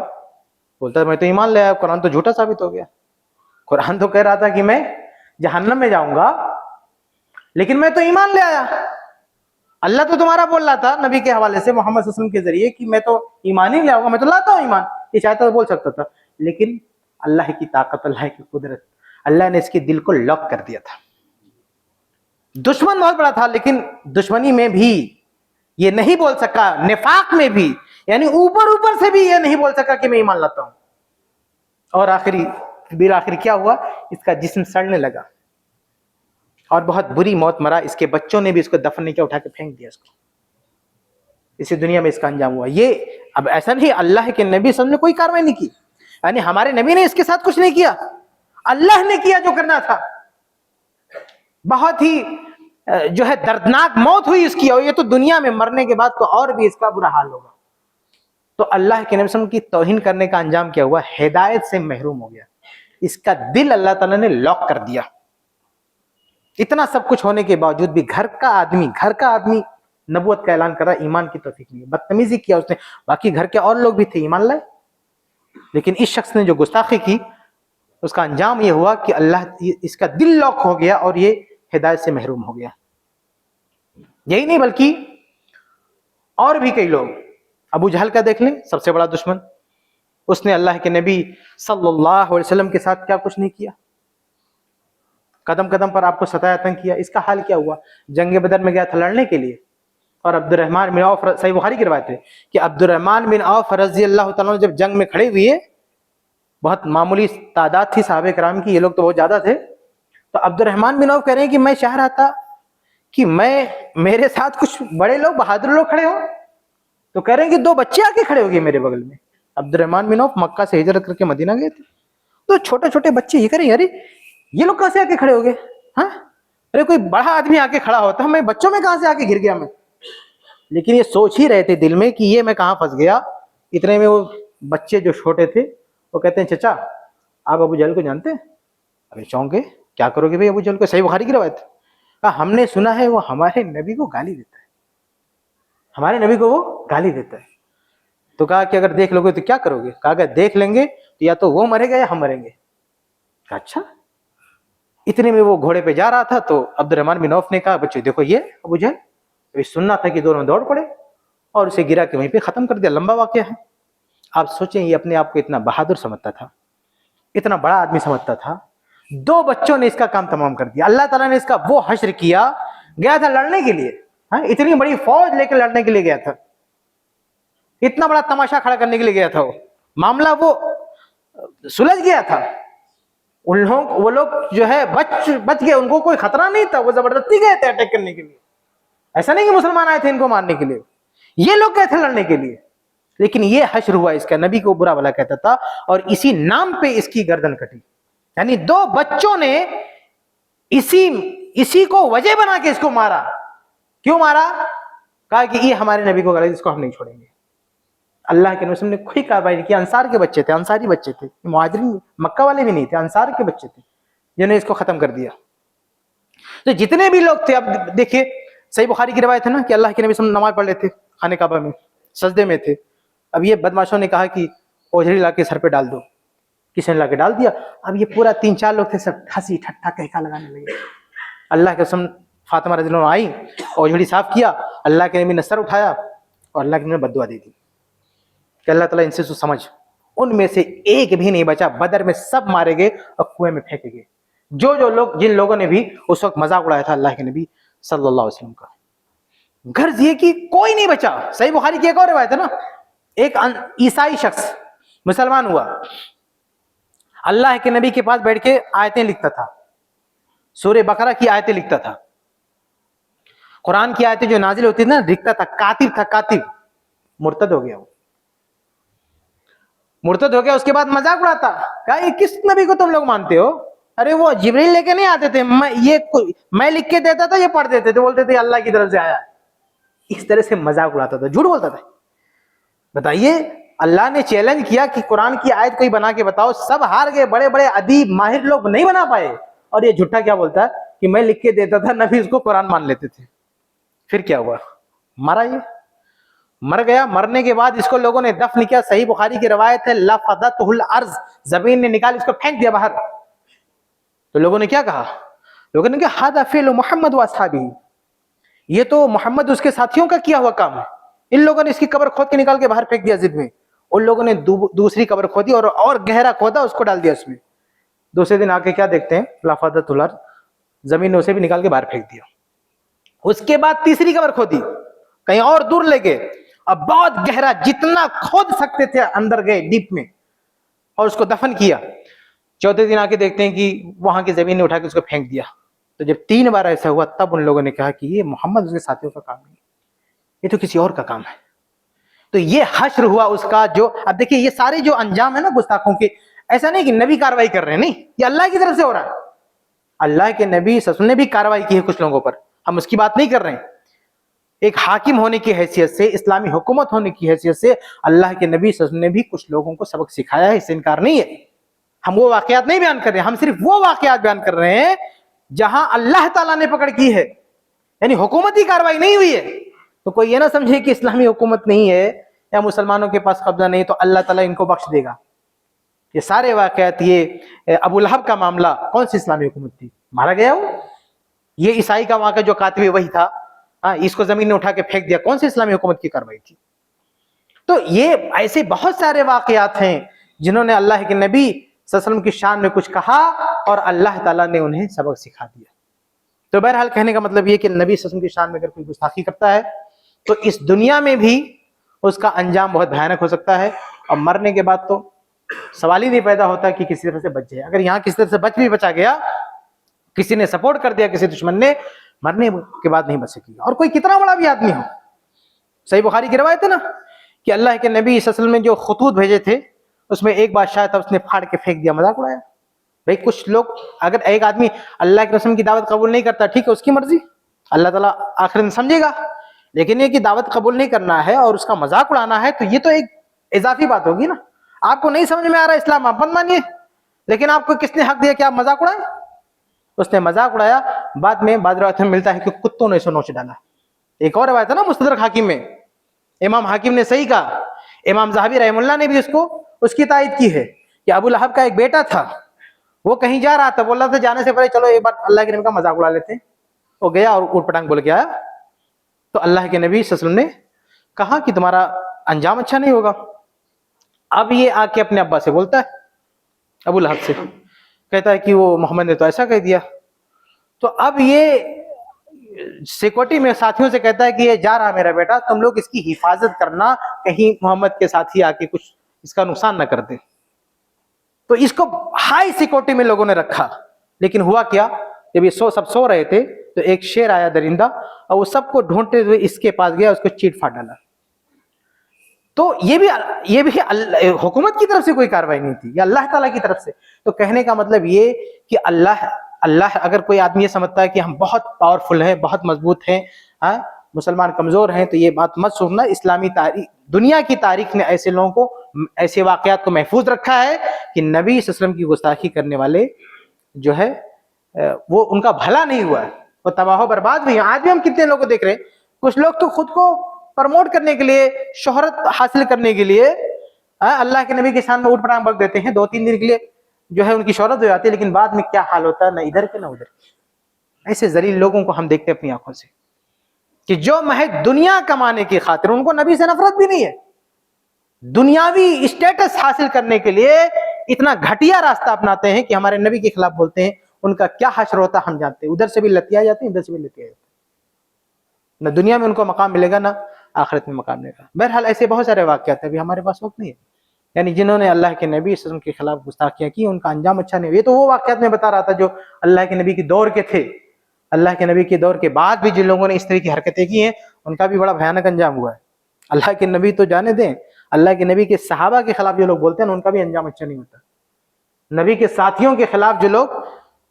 بولتا میں تو ایمان لے آیا, قرآن تو جھوٹا ثابت ہو گیا. قرآن تو کہہ رہا تھا کہ میں جہنم میں جاؤں گا, لیکن میں تو ایمان لے آیا. اللہ تو تمہارا بول رہا تھا نبی کے حوالے سے محمد صلی اللہ علیہ وسلم کے ذریعے کہ میں تو ایمان ہی لے آؤں گا, میں تو لاتا ہوں ایمان. یہ چاہتا تو بول سکتا تھا, لیکن اللہ کی طاقت, اللہ کی قدرت, اللہ نے اس کے دل کو لاک کر دیا تھا. دشمن بہت بڑا تھا, لیکن دشمنی میں بھی یہ نہیں بول سکا, نفاق میں بھی, یعنی اوپر سے بھی یہ نہیں بول سکا کہ میں ایمان لاتا ہوں. اور بالآخر کیا ہوا؟ اس کا جسم سڑنے لگا اور بہت بری موت مرا. اس کے بچوں نے بھی اس کو دفن نہیں کیا, اٹھا کے پھینک دیا اس کو. اسی دنیا میں اس کا انجام ہوا. یہ اب ایسا نہیں اللہ کے نبی صلی اللہ علیہ وسلم نے کوئی کاروائی نہیں کی, یعنی ہمارے نبی نے اس کے ساتھ کچھ نہیں کیا, اللہ نے کیا جو کرنا تھا. بہت ہی جو ہے دردناک موت ہوئی اس کی, اور یہ تو دنیا میں مرنے کے بعد تو اور بھی اس کا برا حال ہوگا. تو اللہ کے نبی صلی اللہ علیہ وسلم کی توہین کرنے کا انجام کیا ہوا؟ ہدایت سے محروم ہو گیا. اس کا دل اللہ تعالیٰ نے لاک کر دیا. اتنا سب کچھ ہونے کے باوجود بھی گھر کا آدمی نبوت کا اعلان کر رہا, ایمان کی توفیق نہیں. بدتمیزی کیا اس نے. باقی گھر کے اور لوگ بھی تھے, ایمان لائے, لیکن اس شخص نے جو گستاخی کی اس کا انجام یہ ہوا کہ اللہ اس کا دل لاک ہو گیا اور یہ ہدایت سے محروم ہو گیا. یہی نہیں بلکہ اور بھی کئی لوگ. ابو جہل کا دیکھ لیں, سب سے بڑا دشمن. اس نے اللہ کے نبی صلی اللہ علیہ وسلم کے ساتھ کیا کچھ نہیں کیا, قدم قدم پر آپ کو ستایا تنگ کیا. اس کا حال کیا ہوا؟ جنگ بدر میں گیا تھا لڑنے کے لیے, اور عبد الرحمن بن عوف, صحیح بخاری کی روایت ہے کہ عبد الرحمن بن عوف رضی اللہ تعالیٰ جب جنگ میں کھڑے ہوئے, بہت معمولی تعداد تھی صحابہ کرام کی, یہ لوگ تو بہت زیادہ تھے. تو عبد الرحمن بن عوف کہہ رہے ہیں کہ میں چاہ رہا تھا کہ میرے ساتھ کچھ بڑے لوگ, بہادر لوگ کھڑے ہوں. تو کہہ رہے ہیں کہ 2 بچے آ کے کھڑے ہو گئے میرے بغل میں. عبد الرحمن بن عوف مکہ سے ہجرت کر کے مدینہ گئے تھے, تو چھوٹے چھوٹے بچے یہ کریں, ارے یہ لوگ کہاں سے آ کے کھڑے ہو گئے؟ ہاں, ارے کوئی بڑا آدمی آ کے کھڑا ہوتا, میں بچوں میں کہاں سے آ کے گر گیا میں. لیکن یہ سوچ ہی رہے تھے دل میں کہ یہ میں کہاں پھنس گیا. اتنے میں وہ بچے جو چھوٹے تھے وہ کہتے ہیں چچا آپ ابو جہل کو جانتے ہیں؟ ابھی چونکے, کیا کرو گے بھائی ابو جہل کو؟ صحیح بخاری کی روایت. کہا ہم نے سنا ہے وہ ہمارے نبی کو گالی دیتا ہے, ہمارے نبی کو وہ گالی دیتا ہے. تو کہا کہ اگر دیکھ لو گے تو کیا کرو گے؟ کہا کہ دیکھ لیں گے تو یا تو وہ مرے گا یا ہم مریں گے. کہا اچھا. اتنے میں وہ گھوڑے پہ جا رہا تھا تو عبد الرحمن بن عوف نے کہا بچے دیکھو یہ ابو جہل. ابھی سننا تھا کہ دونوں دوڑ پڑے اور اسے گرا کے وہیں پہ ختم کر دیا. لمبا واقعہ ہے. آپ سوچیں یہ اپنے آپ کو اتنا بہادر سمجھتا تھا, اتنا بڑا آدمی سمجھتا تھا, 2 بچوں نے اس کا کام تمام کر دیا. اللہ تعالیٰ نے اس کا وہ حشر کیا, گیا تھا لڑنے کے لیے, اتنی بڑی فوج لے کے لڑنے کے لیے گیا تھا, اتنا بڑا تماشا کھڑا کرنے کے لیے گیا تھا. وہ معاملہ وہ سلجھ گیا تھا. وہ لوگ جو ہے بچ گئے, ان کو کوئی خطرہ نہیں تھا, وہ زبردستی گئے تھے اٹیک کرنے کے لیے. ایسا نہیں کہ مسلمان آئے تھے ان کو مارنے کے لیے, یہ لوگ گئے تھے لڑنے کے لیے. لیکن یہ حشر ہوا اس کا, نبی کو برا بھلا کہتا تھا اور اسی نام پہ اس کی گردن کٹی. یعنی 2 بچوں نے اسی کو وجہ بنا کے اس کو مارا. کیوں مارا؟ کہا کہ یہ ہمارے نبی کو گالی, اس کو ہم نہیں چھوڑیں گے. اللہ کے نبی نے کوئی کاروائی نہیں کی. انصار کے بچے تھے, انصاری بچے تھے, مہاجرین مکہ والے بھی نہیں تھے, انصار کے بچے تھے جنہوں نے اس کو ختم کر دیا. تو جتنے بھی لوگ تھے, اب دیکھیے صحیح بخاری کی روایت ہے نا کہ اللہ کے نبی صلی اللہ علیہ وسلم نماز پڑھ رہے تھے خانہ کعبہ میں, سجدے میں تھے. اب یہ بدماشوں نے کہا کہ اوجھڑی لا کے سر پہ ڈال دو. کسی نے لا کے ڈال دیا. اب یہ پورا 3-4 لوگ تھے, سب ہنسی ٹھٹھا کہکا لگانے لگے. اللہ کے قسم فاطمہ رضی اللہ عنہا آئی, اوجھڑی صاف کیا, اللہ کے نبی نے سر اٹھایا اور اللہ کے نبی نے بد دعا دی تھی کہ اللہ تعالیٰ ان سے تو سمجھ. ان میں سے ایک بھی نہیں بچا. بدر میں سب مارے گئے اور کنویں میں پھینکے گئے. جن لوگوں نے بھی اس وقت مذاق اڑایا تھا اللہ کے نبی صلی اللہ علیہ وسلم کا. غرض یہ کہ کوئی نہیں بچا. صحیح بخاری کی ایک اور روایت ہے نا, ایک عیسائی شخص مسلمان ہوا, اللہ کے نبی کے پاس بیٹھ کے آیتیں لکھتا تھا, سورہ بقرہ کی آیتیں لکھتا تھا, قرآن کی آیتیں جو نازل ہوتی تھی نا لکھتا تھا. کاتب تھا, کاتب. مرتد ہو گیا وہ. مرتد ہو گیا, اس کے بعد مذاق اڑاتا, کہا یہ کس نبی کو تم لوگ مانتے ہو؟ ارے وہ جبریل لے کے نہیں آتے تھے, میں لکھ کے دیتا تھا, یہ پڑھ دیتے تھے, بولتے تھے اللہ کی طرف سے آیا. اس طرح سے مذاق اڑاتا تھا, جھوٹ بولتا تھا. بتائیے, اللہ نے چیلنج کیا کہ قرآن کی آیت کوئی بنا کے بتاؤ, سب ہار گئے, بڑے بڑے ادیب ماہر لوگ نہیں بنا پائے, اور یہ جھوٹا کیا بولتا ہے کہ میں لکھ کے دیتا تھا, نبی اس کو قرآن مان لیتے تھے. پھر کیا ہوا؟ مرا, یہ مر گیا. مرنے کے بعد اس کو لوگوں نے دفن کیا. صحیح بخاری کی روایت ہے, لفظتہ الارض, زمین نے نکال اس کو پھینک دیا باہر. تو لوگوں نے کیا کہا؟ لوگوں نے کہا ھذا فعل محمد و اصحابہ, یہ تو محمد اس کے ساتھیوں کا کیا ہوا کام ہے. ان لوگوں نے اس کی قبر کھود کے نکال کے باہر پھینک دیا ضد میں. ان لوگوں نے دوسری قبر کھودی اور گہرا کھودا, اس کو ڈال دیا اس میں. دوسرے دن آ کے کیا دیکھتے ہیں, لفظتہ الارض, زمین نے اسے بھی نکال کے باہر پھینک دیا. اس کے بعد تیسری قبر کھودی, کہیں اور دور لے گئے, اب بہت گہرا, جتنا کھود سکتے تھے اندر گئے ڈیپ میں, اور اس کو دفن کیا. چوتھے دن آ کے دیکھتے ہیں کہ وہاں کی زمین نے اٹھا کے اس کو پھینک دیا. تو جب 3 بار ایسا ہوا, تب ان لوگوں نے کہا کہ یہ محمد اس کے ساتھیوں کا کام نہیں, یہ تو کسی اور کا کام ہے. تو یہ حشر ہوا اس کا. جو اب دیکھیے, یہ سارے جو انجام ہے نا گستاخوں کے, ایسا نہیں کہ نبی کاروائی کر رہے ہیں, نہیں, یہ اللہ کی طرف سے ہو رہا ہے. اللہ کے نبی صلی اللہ علیہ وسلم نے بھی کاروائی کی ہے کچھ لوگوں پر, ہم اس کی بات نہیں کر رہے ہیں. ایک حاکم ہونے کی حیثیت سے, اسلامی حکومت ہونے کی حیثیت سے, اللہ کے نبی صلی اللہ علیہ وسلم نے بھی کچھ لوگوں کو سبق سکھایا ہے, اس سے انکار نہیں ہے. ہم وہ واقعات نہیں بیان کر رہے ہیں, ہم صرف وہ واقعات بیان کر رہے ہیں جہاں اللہ تعالیٰ نے پکڑ کی ہے, یعنی حکومتی کاروائی نہیں ہوئی ہے. تو کوئی یہ نہ سمجھے کہ اسلامی حکومت نہیں ہے یا مسلمانوں کے پاس قبضہ نہیں تو اللہ تعالیٰ ان کو بخش دے گا. یہ سارے واقعات, یہ ابو لہب کا معاملہ, کون سی اسلامی حکومت تھی؟ مارا گیا وہ. یہ عیسائی کا واقعہ جو کاتب وہی تھا, اس کو زمین نے اٹھا کے پھینک دیا, کون سی اسلامی حکومت کی کاروائی تھی؟ تو یہ ایسے بہت سارے واقعات ہیں جنہوں نے اللہ کے نبی صلی اللہ علیہ وسلم کی شان میں کچھ کہا اور اللہ تعالیٰ نے انہیں سبق سکھا دیا. تو بہرحال کہنے کا مطلب یہ کہ نبی صلی اللہ علیہ وسلم کی شان میں اگر کوئی گستاخی کرتا ہے تو اس دنیا میں بھی اس کا انجام بہت بھیانک ہو سکتا ہے, اور مرنے کے بعد تو سوال ہی نہیں پیدا ہوتا کہ کسی طرح سے بچ جائے. اگر یہاں کسی طرح سے بچا گیا, کسی نے سپورٹ کر دیا کسی دشمن نے, مرنے کے بعد نہیں بچ سکے گا, اور کوئی کتنا بڑا بھی آدمی ہو. صحیح بخاری کی روایت ہے نا کہ اللہ کے نبی صلی اللہ علیہ وسلم نے جو خطوط بھیجے تھے اس میں ایک بادشاہ تھا, اس نے پھاڑ کے پھینک دیا, مذاق اڑایا. بھائی کچھ لوگ, اگر ایک آدمی اللہ کے رسول کی دعوت قبول نہیں کرتا, ٹھیک ہے, اس کی مرضی, اللہ تعالیٰ آخر میں سمجھے گا. لیکن یہ کہ دعوت قبول نہیں کرنا ہے اور اس کا مذاق اڑانا ہے, تو یہ تو ایک اضافی بات ہوگی نا. آپ کو نہیں سمجھ میں آ رہا اسلام, آپ مت مانیے, لیکن آپ کو کس نے حق دیا کہ آپ مذاق اڑائیں؟ اس نے مذاق اڑایا. بعد میں بعض روایت میں ملتا ہے کہ کتوں نے اسے نوچ ڈالا. ایک اور روایت ہے نا مستدرک حاکم میں, امام حاکم نے صحیح کہا, امام ذہبی رحمہ اللہ نے بھی اس کی تائید کی ہے کہ ابو لہب کا ایک بیٹا تھا, وہ کہیں جا رہا تھا, بول رہا تھا جانے سے پہلے چلو ایک بار اللہ کے نبی کا مذاق اڑا لیتے ہیں. وہ گیا اور اوٹ پٹانگ بول کے آیا. تو اللہ کے نبی صلی اللہ علیہ وسلم نے کہا کہ تمہارا انجام اچھا نہیں ہوگا. اب یہ آ کے اپنے ابا سے بولتا ہے, ابو لہب سے, کہتا ہے کہ وہ محمد نے تو ایسا کہہ دیا. تو اب یہ سیکورٹی میں ساتھیوں سے کہتا ہے کہ یہ جا رہا میرا بیٹا, تم لوگ اس کی حفاظت کرنا, کہیں محمد کے ساتھی آ کے کچھ اس کا نقصان نہ کر دیں. تو اس کو ہائی سیکورٹی میں لوگوں نے رکھا. لیکن ہوا کیا, جب یہ سب سو رہے تھے تو ایک شیر آیا درندہ, اور وہ سب کو ڈھونڈتے ہوئے اس کے پاس گیا, اس کو چیٹ پھاڑ ڈالا. تو یہ بھی حکومت کی طرف سے کوئی کاروائی نہیں تھی, یہ اللہ تعالیٰ کی طرف سے. تو کہنے کا مطلب یہ کہ اللہ اگر کوئی آدمی یہ سمجھتا ہے کہ ہم بہت پاورفل ہیں, بہت مضبوط ہیں, مسلمان کمزور ہیں, تو یہ بات مت سننا. اسلامی تاریخ, دنیا کی تاریخ نے ایسے لوگوں کو, ایسے واقعات کو محفوظ رکھا ہے کہ نبی صلی اللہ علیہ وسلم کی گستاخی کرنے والے جو ہے وہ ان کا بھلا نہیں ہوا ہے, وہ تباہ و برباد ہوئی ہیں. آج بھی ہم کتنے لوگوں کو دیکھ رہے ہیں, کچھ لوگ تو خود کو پرموٹ کرنے کے لیے, شہرت حاصل کرنے کے لیے اللہ کے نبی کے سامنے اوٹ پٹانگ بک دیتے ہیں, 2-3 دن کے لیے جو ہے ان کی شہرت ہو جاتی ہے, لیکن بعد میں کیا حال ہوتا ہے, نہ ادھر کے نہ ادھر کے. ایسے ذلیل لوگوں کو ہم دیکھتے ہیں اپنی آنکھوں سے کہ جو محض دنیا کمانے کی خاطر, ان کو نبی سے نفرت بھی نہیں ہے, دنیاوی اسٹیٹس حاصل کرنے کے لیے اتنا گھٹیا راستہ اپناتے ہیں کہ ہمارے نبی کے خلاف بولتے ہیں. ان کا کیا حشر ہوتا ہم جانتے ہیں, ادھر سے بھی لتیا جاتے ہیں, ادھر سے بھی لتیا جاتے ہیں. نہ دنیا میں ان کو مقام ملے گا, نہ آخرت میں مقام ملے گا. بہرحال ایسے بہت سارے واقعات ہیں, ابھی ہمارے پاس وقت نہیں ہے, یعنی جنہوں نے اللہ کے نبی صلی اللہ علیہ وسلم کے خلاف گستاخیاں کی, ان کا انجام اچھا نہیں. یہ تو وہ واقعات میں بتا رہا تھا جو اللہ کے نبی کے دور کے تھے. اللہ کے نبی کے دور کے بعد بھی جن لوگوں نے اس طرح کی حرکتیں کی ہیں, ان کا بھی بڑا بھیانک انجام ہوا ہے. اللہ کے نبی تو جانے دیں, اللہ کے نبی کے صحابہ کے خلاف جو لوگ بولتے ہیں ان کا بھی انجام اچھا نہیں ہوتا. نبی کے ساتھیوں کے خلاف جو لوگ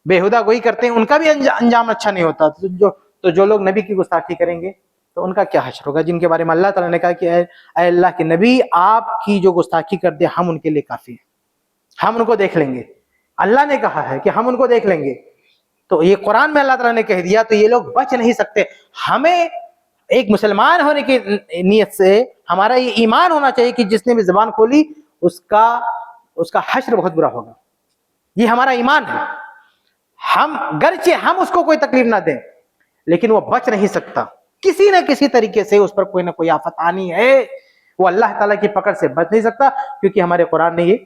بےہودہ گوئی کرتے ہیں ان کا بھی انجام اچھا نہیں ہوتا. تو جو لوگ نبی کی گستاخی کریں گے تو ان کا کیا حشر ہوگا, جن کے بارے میں اللہ تعالیٰ نے کہا کہ اے اللہ کے نبی آپ کی جو گستاخی کر دے ہم ان کے لیے کافی ہیں, ہم ان کو دیکھ لیں گے. اللہ نے کہا ہے کہ ہم ان کو دیکھ لیں گے, تو یہ قرآن میں اللہ تعالیٰ نے کہہ دیا, تو یہ لوگ بچ نہیں سکتے. ہمیں ایک مسلمان ہونے کی نیت سے ہمارا یہ ایمان ہونا چاہیے کہ جس نے بھی زبان کھولی اس کا حشر بہت برا ہوگا. یہ ہمارا ایمان ہے. ہم گرچہ ہم اس کو کوئی تکلیف نہ دیں لیکن وہ بچ نہیں سکتا, کسی نہ کسی طریقے سے اس پر کوئی نہ کوئی آفت آنی ہے, وہ اللہ تعالیٰ کی پکڑ سے بچ نہیں سکتا کیونکہ ہمارے قرآن نے یہ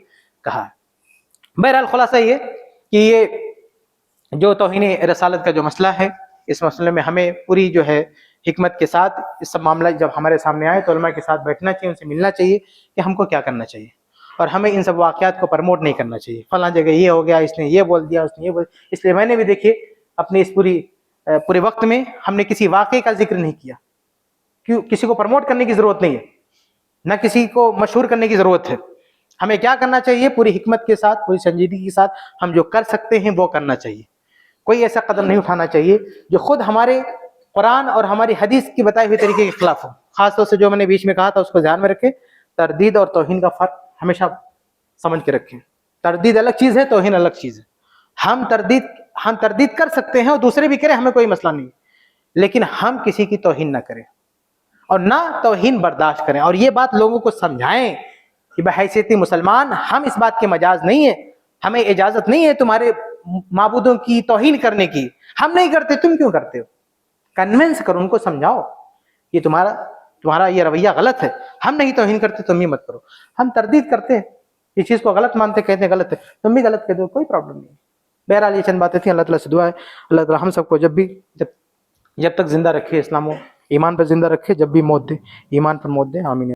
کہا ہے. بہرحال خلاصہ یہ کہ یہ جو توہین رسالت کا جو مسئلہ ہے, اس مسئلے میں ہمیں پوری جو ہے حکمت کے ساتھ اس سب معاملہ جب ہمارے سامنے آئے تو علماء کے ساتھ بیٹھنا چاہیے, ان سے ملنا چاہیے کہ ہم کو کیا کرنا چاہیے, اور ہمیں ان سب واقعات کو پروموٹ نہیں کرنا چاہیے. فلاں جگہ یہ ہو گیا, اس نے یہ بول دیا, اس نے یہ بول دیا. اس لیے میں نے بھی دیکھیے اپنے اس پورے وقت میں ہم نے کسی واقعے کا ذکر نہیں کیا. کیوں؟ کسی کو پروموٹ کرنے کی ضرورت نہیں ہے, نہ کسی کو مشہور کرنے کی ضرورت ہے. ہمیں کیا کرنا چاہیے, پوری حکمت کے ساتھ, پوری سنجیدگی کے ساتھ ہم جو کر سکتے ہیں وہ کرنا چاہیے. کوئی ایسا قدم نہیں اٹھانا چاہیے جو خود ہمارے قرآن اور ہماری حدیث کی بتائی ہوئی طریقے کے خلاف ہو. خاص طور سے جو میں نے بیچ میں کہا تھا اس کو ذہن میں رکھیں, تردید اور توہین کا فرق ہمیشہ سمجھ کے رکھیں. تردید الگ چیز ہے, توہین الگ چیز ہے. ہم تردید کر سکتے ہیں اور دوسرے بھی کریں, ہمیں کوئی مسئلہ نہیں, لیکن ہم کسی کی توہین نہ کریں اور نہ توہین برداشت کریں. اور یہ بات لوگوں کو سمجھائیں کہ بحیثیت مسلمان ہم اس بات کے مجاز نہیں ہے, ہمیں اجازت نہیں ہے تمہارے معبودوں کی توہین کرنے کی, ہم نہیں کرتے, تم کیوں کرتے ہو. کنونس کرو, ان کو سمجھاؤ کہ تمہارا یہ رویہ غلط ہے, ہم نہیں توہین کرتے, تم بھی مت کرو. ہم تردید کرتے ہیں, اس چیز کو غلط مانتے, کہتے ہیں غلط ہے, تم بھی غلط کہتے ہو, کوئی پرابلم نہیں. بہرحال یہ چند باتیں تھیں. اللہ تعالیٰ سے دعا ہے اللہ تعالیٰ ہم سب کو جب تک زندہ رکھے, اسلام و ایمان پر زندہ رکھے, جب بھی موت دے ایمان پر موت دے. آمین.